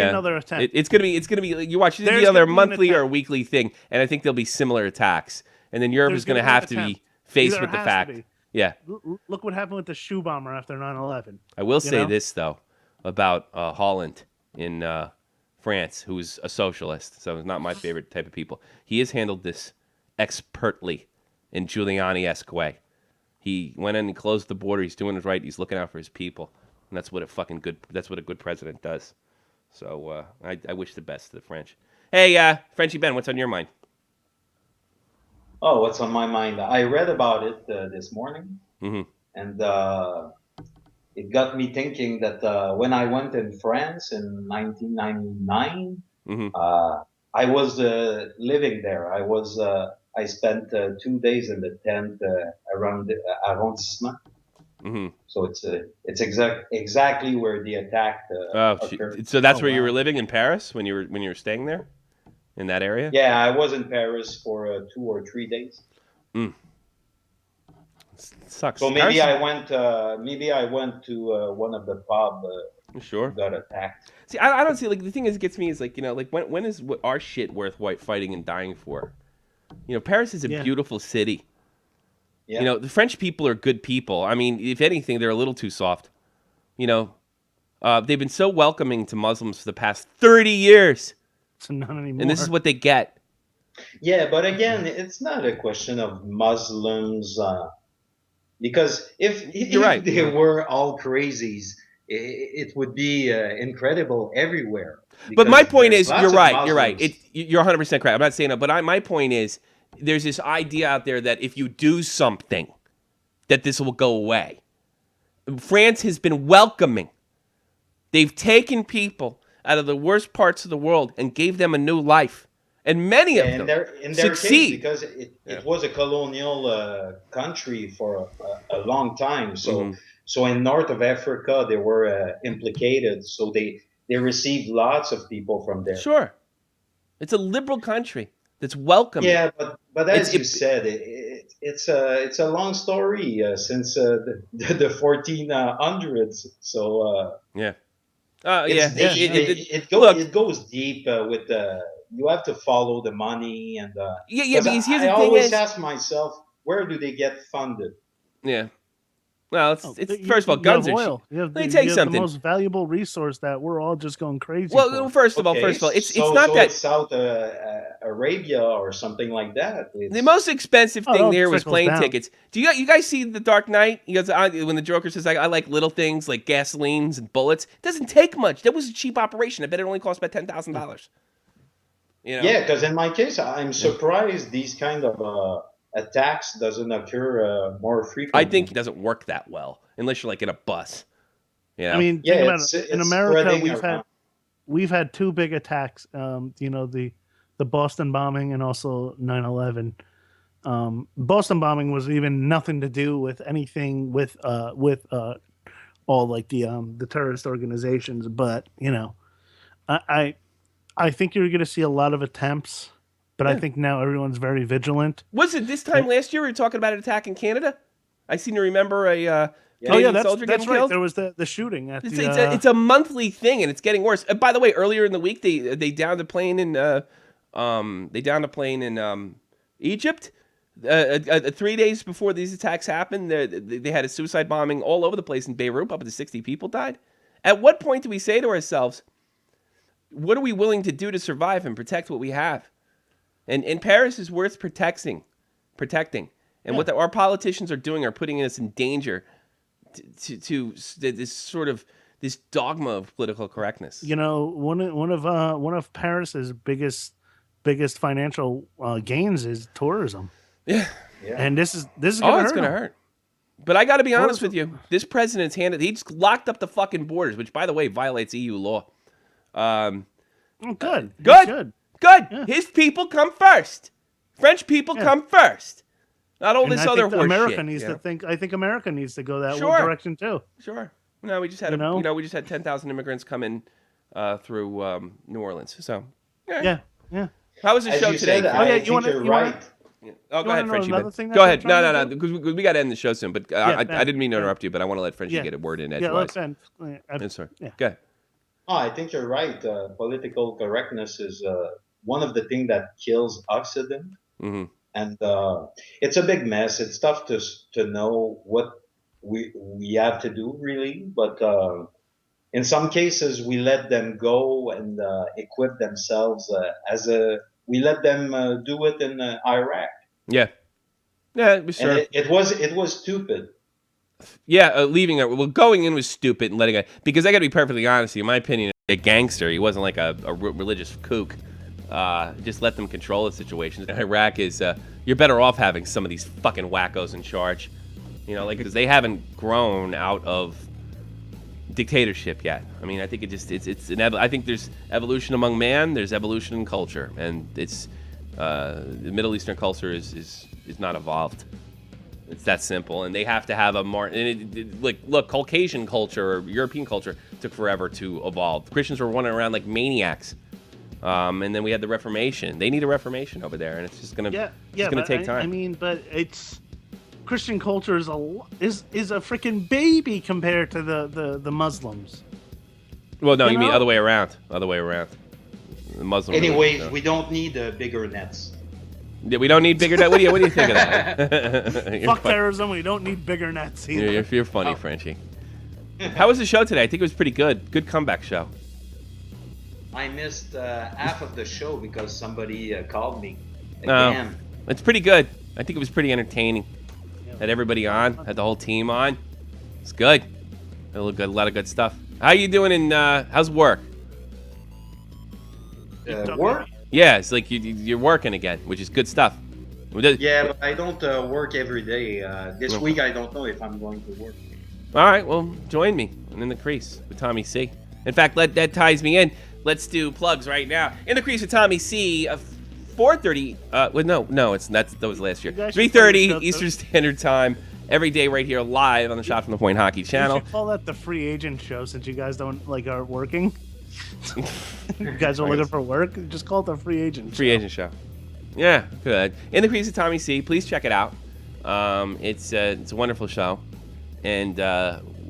Speaker 2: another attack.
Speaker 1: It's gonna be you watch it's gonna be either a monthly or a weekly thing, and I think there'll be similar attacks. And then Europe is gonna have to be faced with the fact. Yeah.
Speaker 2: Look what happened with the shoe bomber after 9/11.
Speaker 1: I will say this though about Holland in France, who's a socialist, so he's not my favorite type of people. He has handled this expertly in Giuliani-esque way. He went in and closed the border. He's doing it right. He's looking out for his people, and that's what a good president does. So I wish the best to the French. Hey, Frenchy Ben, what's on your mind?
Speaker 8: Oh, what's on my mind? I read about it this morning, and it got me thinking that when I went in France in 1999, I was living there. I spent 2 days in the tent around the arrondissement. So it's exactly where the attack occurred.
Speaker 1: So that's where you were living in Paris when you were staying there, in that area?
Speaker 8: Yeah, I was in Paris for 2 or 3 days.
Speaker 1: Sucks.
Speaker 8: So maybe I went to one of the pub.
Speaker 1: Sure.
Speaker 8: Got attacked.
Speaker 1: See, I don't see the thing is gets me is when is our shit worth fighting and dying for? Paris is a beautiful city. Yeah. The French people are good people. I mean, if anything, they're a little too soft. They've been so welcoming to Muslims for the past 30 years.
Speaker 2: So not anymore.
Speaker 1: And this is what they get.
Speaker 8: Yeah, but again, it's not a question of Muslims. Because if they were all crazies, it would be incredible everywhere.
Speaker 1: But my point is, you're right. You're right. You're 100% correct. I'm not saying that, but my point is, there's this idea out there that if you do something, that this will go away. France has been welcoming. They've taken people out of the worst parts of the world and gave them a new life. And many of them
Speaker 8: in their
Speaker 1: succeed.
Speaker 8: Case, because it was a colonial country for a long time. So so in north of Africa, they were implicated. So they received lots of people from there.
Speaker 1: Sure. It's a liberal country that's welcoming.
Speaker 8: Yeah, but as you said, it's a long story since the 1400s. So it goes deep with you have to follow the money and
Speaker 1: because
Speaker 8: I always ask myself, where do they get funded?
Speaker 1: Yeah. Well, it's first of all, guns are
Speaker 2: oil.
Speaker 1: Let me tell you something.
Speaker 2: The most valuable resource that we're all just going crazy.
Speaker 1: Well, first of all, it's not that
Speaker 8: it's South Arabia or something like that.
Speaker 1: The most expensive thing there was plane tickets. Do you guys see The Dark Knight? When the Joker says, I like little things like gasolines and bullets. It doesn't take much. That was a cheap operation. I bet it only cost about $10,000.
Speaker 8: Yeah, because in my case, I'm surprised these kind of attacks doesn't occur more frequently.
Speaker 1: I think it doesn't work that well unless you're like in a bus.
Speaker 2: I mean, think about it. In America, we've had two big attacks. The Boston bombing and also 9/11. Boston bombing was even nothing to do with anything with all like the terrorist organizations, but I think you're going to see a lot of attempts but I think now everyone's very vigilant.
Speaker 1: Was it this time last year we were talking about an attack in Canada? I seem to remember a Canadian soldier
Speaker 2: that's
Speaker 1: getting
Speaker 2: right.
Speaker 1: killed.
Speaker 2: There was the shooting at
Speaker 1: It's a monthly thing, and it's getting worse. By the way, earlier in the week, they downed a plane in Egypt. 3 days before these attacks happened, they had a suicide bombing all over the place in Beirut. Up to 60 people died. At what point do we say to ourselves, what are we willing to do to survive and protect what we have? And Paris is worth protecting. And what our politicians are doing are putting us in danger to this sort of this dogma of political correctness.
Speaker 2: You know, one of Paris's biggest financial gains is tourism.
Speaker 1: Yeah.
Speaker 2: And this is gonna
Speaker 1: it's gonna hurt. But I got to be honest with you. This president's he just locked up the fucking borders, which, by the way, violates EU law.
Speaker 2: Good.
Speaker 1: Good.
Speaker 2: Yeah.
Speaker 1: His people come first. French people come first. Not all this other horse
Speaker 2: America
Speaker 1: shit,
Speaker 2: needs to think. I think America needs to go that
Speaker 1: Sure.
Speaker 2: direction too.
Speaker 1: Sure. No, we just had we just had 10,000 immigrants come in through New Orleans. So
Speaker 2: Yeah.
Speaker 1: How was the
Speaker 8: As
Speaker 1: show
Speaker 8: you
Speaker 1: today?
Speaker 8: said,
Speaker 1: Chris?
Speaker 8: I think you're right.
Speaker 1: Oh, go ahead, Frenchie.
Speaker 2: another thing that
Speaker 1: Go
Speaker 2: they're
Speaker 1: ahead.
Speaker 2: trying
Speaker 1: No,
Speaker 2: to
Speaker 1: because we got to end the show soon. But I didn't mean to interrupt you, but I want to let Frenchie get a word in edgewise.
Speaker 2: Yeah, let's end.
Speaker 1: Sorry.
Speaker 2: Yeah.
Speaker 1: Go ahead.
Speaker 8: Oh, I think you're right. Political correctness is one of the things that kills Occident, and it's a big mess. It's tough to know what we have to do, really. But in some cases, we let them go and equip themselves we let them do it in Iraq.
Speaker 1: Yeah. Yeah, sure.
Speaker 8: And it was stupid.
Speaker 1: Yeah, leaving it. Well, going in was stupid and letting it. Because I got to be perfectly honest with you, in my opinion, a gangster. He wasn't like a religious kook. Just let them control the situation. Iraq is, you're better off having some of these fucking wackos in charge. You know, like, because they haven't grown out of dictatorship yet. I mean, I think I think there's evolution among man, there's evolution in culture. And it's, the Middle Eastern culture is not evolved. It's that simple, and they have to have a more. And look, Caucasian culture or European culture took forever to evolve. Christians were running around like maniacs, and then we had the Reformation. They need a Reformation over there, and it's just gonna take time.
Speaker 2: I mean, but it's Christian culture is a freaking baby compared to the Muslims.
Speaker 1: Well, no, you mean other way around. Other way around. The Muslims.
Speaker 8: Anyways, we don't need bigger nets.
Speaker 1: Yeah, we don't need bigger nets. What do you think of that?
Speaker 2: Fuck terrorism. We don't need bigger nets either.
Speaker 1: You're funny, Frenchie. How was the show today? I think it was pretty good. Good comeback show.
Speaker 8: I missed half of the show because somebody called me again.
Speaker 1: It's pretty good. I think it was pretty entertaining. Had everybody on. Had the whole team on. It's good. A lot of good stuff. How you doing in? How's work?
Speaker 8: Work?
Speaker 1: Yeah, it's like you're working again, which is good stuff.
Speaker 8: Yeah, but I don't work every day. This week I don't know if I'm going to work.
Speaker 1: All right, well, join me in the crease with Tommy C. In fact, that ties me in. Let's do plugs right now. In the crease with Tommy C. 4:30. That was last year. 3:30 Eastern Standard Time. Every day right here live on the Shot from the Point Hockey Channel.
Speaker 2: You should call that the free agent show since you guys don't are working. You guys are looking for work. Just call it the free agent.
Speaker 1: Agent show. Yeah, good. In the crease of Tommy C. Please check it out. It's a wonderful show, and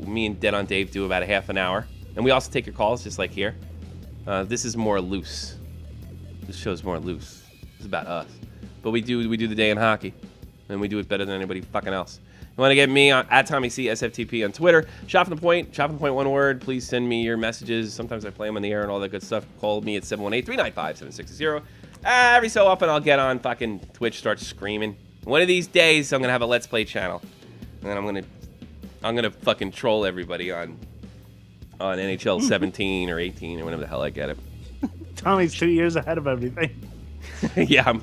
Speaker 1: me and Dead on Dave do about a half an hour, and we also take your calls just like here. This is more loose. This show's more loose. It's about us, but we do the day in hockey, and we do it better than anybody fucking else. You want to get me at Tommy C SFTP on Twitter. Shot from the Point one word. Please send me your messages. Sometimes I play them on the air and all that good stuff. Call me at 718-395-7660. Every so often I'll get on fucking Twitch, start screaming. One of these days I'm gonna have a Let's Play channel, and I'm gonna fucking troll everybody on NHL 17 or 18 or whatever the hell I get it.
Speaker 2: Tommy's 2 years ahead of everything.
Speaker 1: Yeah, I'm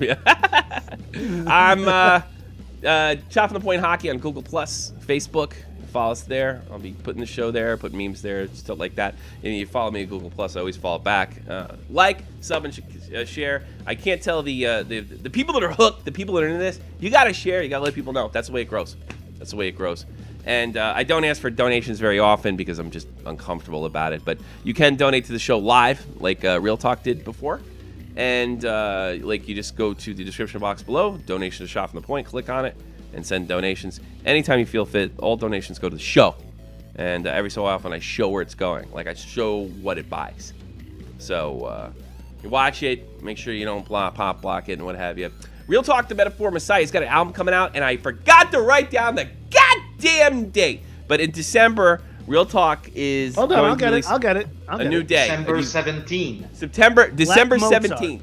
Speaker 1: Shot from the Point Hockey on Google+, Facebook. Follow us there. I'll be putting the show there, put memes there, stuff like that. And you follow me at Google+, I always follow back. Like, sub, and share. I can't tell the people that are hooked, the people that are into this, you got to share. You got to let people know. That's the way it grows. That's the way it grows. And I don't ask for donations very often because I'm just uncomfortable about it. But you can donate to the show live, like Real Talk did before. And like you just go to the description box below, donation to Shot from the Point, click on it, and send donations. Anytime you feel fit, all donations go to the show. And every so often I show where it's going. Like I show what it buys. So you watch it, make sure you don't pop block it and what have you. Real Talk, the Metaphor Messiah, has got an album coming out, and I forgot to write down the goddamn date. But in December, Real Talk is
Speaker 2: Hold on, I'll get it.
Speaker 1: a new day.
Speaker 5: December 17.
Speaker 1: December
Speaker 2: Mozart.
Speaker 1: 17th.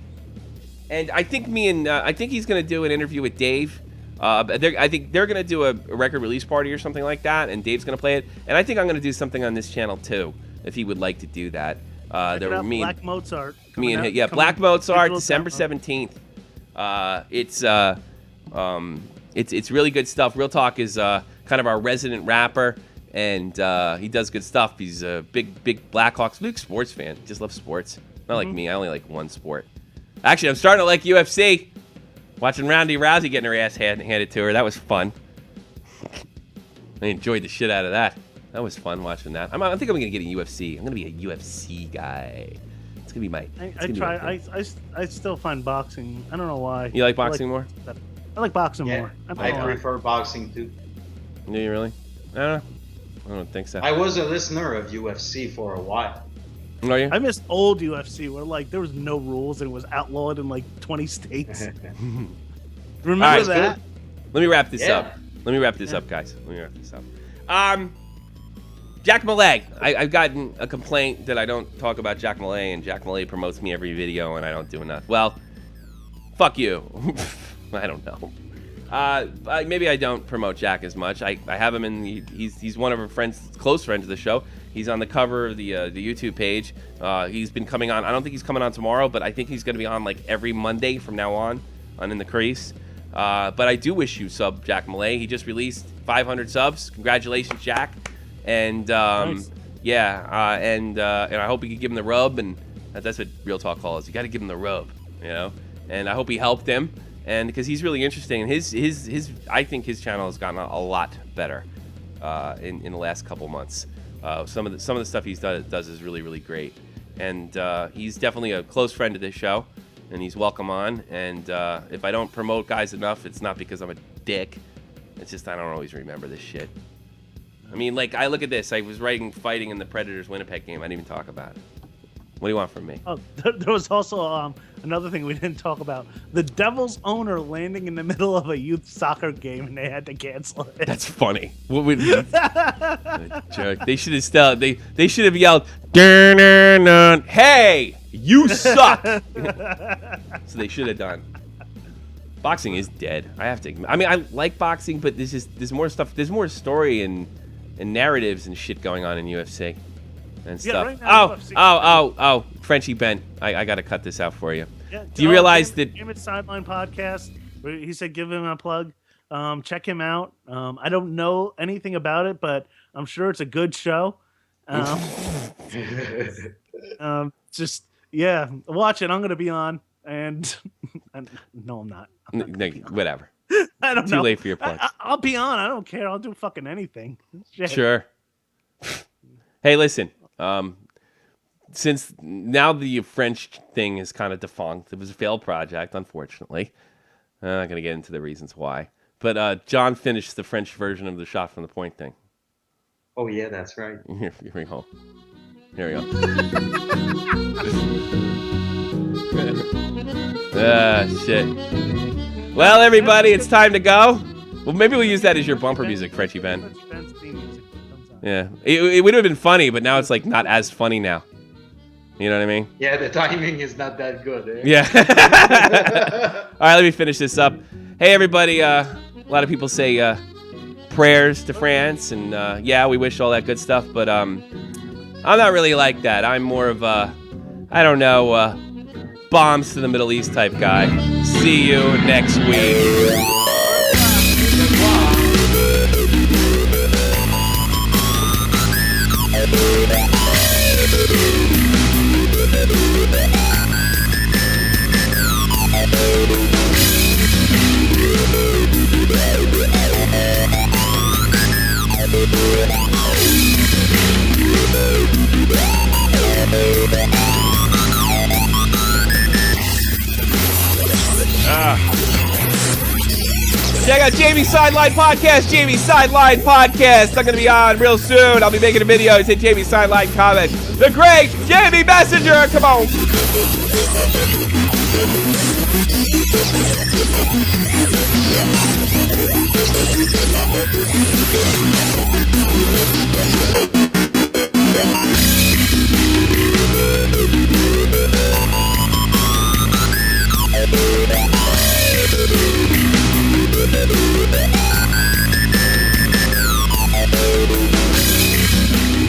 Speaker 1: And I think I think he's going to do an interview with Dave. I think they're going to do a record release party or something like that, and Dave's going to play it. And I think I'm going to do something on this channel too, if he would like to do that.
Speaker 2: Black Mozart.
Speaker 1: Black Mozart, December 17th. It's really good stuff. Real Talk is kind of our resident rapper, and he does good stuff. He's a big Blackhawks, big sports fan. Just loves sports. Not like me. I only like one sport. Actually, I'm starting to like UFC. Watching Ronda Rousey getting her ass handed to her. That was fun. I enjoyed the shit out of that. That was fun watching that. I think I'm going to get a UFC. I'm going to be a UFC guy. It's going to be my...
Speaker 2: I still find boxing. I don't know why.
Speaker 1: You like boxing more?
Speaker 2: I like boxing more.
Speaker 8: I prefer boxing too.
Speaker 1: Do you really? I don't think so.
Speaker 8: I was a listener of UFC for a while.
Speaker 1: Are you?
Speaker 2: I missed old UFC where like there was no rules and it was outlawed in like 20 states. Remember that?
Speaker 1: Let me wrap this up. Let me wrap this up, guys. Let me wrap this up. Jack Malay. I've gotten a complaint that I don't talk about Jack Malay, and Jack Malay promotes me every video, and I don't do enough. Well, fuck you. I don't know. Maybe I don't promote Jack as much. I have him in. He's one of our friends, close friends of the show. He's on the cover of the YouTube page. He's been coming on. I don't think he's coming on tomorrow, but I think he's going to be on like every Monday from now on In the Crease. But I do wish you sub Jack Malay. He just released 500 subs. Congratulations, Jack. And
Speaker 2: Nice.
Speaker 1: and I hope we could give him the rub. And that's what Real Talk calls. You got to give him the rub, you know. And I hope he helped him. And because he's really interesting, and his I think his channel has gotten a lot better in the last couple months. Some of the stuff he does is really, really great, and he's definitely a close friend of this show, and he's welcome on. And if I don't promote guys enough, it's not because I'm a dick. It's just I don't always remember this shit. I mean, like I look at this. I was fighting in the Predators Winnipeg game. I didn't even talk about it. What do you want from me?
Speaker 2: Oh, there was also another thing we didn't talk about. The Devils owner landing in the middle of a youth soccer game, and they had to cancel it.
Speaker 1: That's funny. What would jerk? They should have they should have yelled, "Hey, you suck!" So they should have done. Boxing is dead. I have to. I mean, I like boxing, but there's more stuff. There's more story and narratives and shit going on in UFC. And stuff.
Speaker 2: Right now,
Speaker 1: Oh, Frenchie Ben, I got to cut this out for you.
Speaker 2: Yeah,
Speaker 1: Do you realize that?
Speaker 2: Image Sideline Podcast. Where he said, "Give him a plug. Check him out. I don't know anything about it, but I'm sure it's a good show. Just watch it. I'm gonna be on, and no, I'm not.
Speaker 1: Whatever.
Speaker 2: I don't know.
Speaker 1: Too late for your plug.
Speaker 2: I'll be on. I don't care. I'll do fucking anything. Shit.
Speaker 1: Sure. Hey, listen. Since now the French thing is kind of defunct, it was a failed project, unfortunately. I'm not going to get into the reasons why. But John finished the French version of the Shot from the Point thing.
Speaker 8: Oh yeah, that's right.
Speaker 1: Here we go. Here we go. Shit. Well, everybody, it's time to go. Well, maybe we'll use that as your bumper music, Frenchie Ben. Yeah, it would have been funny, but now it's like not as funny now. You know what I mean?
Speaker 8: Yeah, the timing is not that good. Eh?
Speaker 1: Yeah. All right, let me finish this up. Hey, everybody. A lot of people say prayers to France, and we wish all that good stuff. But I'm not really like that. I'm more of a, I don't know, bombs to the Middle East type guy. See you next week. out Jamie's Sideline Podcast. Jamie's Sideline Podcast. I'm going to be on real soon. I'll be making a video. It's at Jamie's Sideline Comment. The great Jamie Messenger. Come on.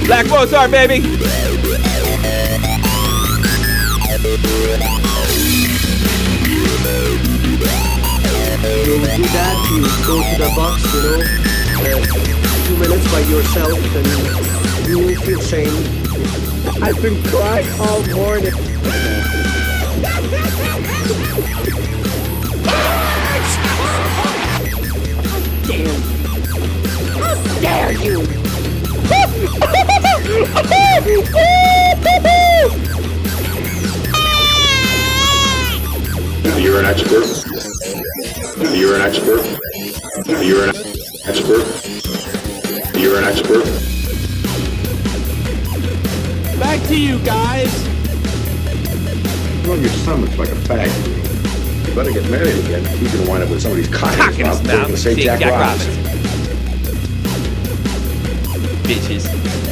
Speaker 1: Black Mozart, baby.
Speaker 9: When you do that, you go to the box, 2 minutes by yourself, and you will feel shame. I've been crying all morning. Damn. How dare you!
Speaker 10: You're an expert. You're an expert. You're an expert. You're an expert.
Speaker 9: Back to you guys.
Speaker 10: Well, your stomach's like a fag. You better get married again. He's gonna wind up with somebody's cock in his mouth.
Speaker 1: Mouth.
Speaker 10: Say Jack Robinson.
Speaker 1: Bitches.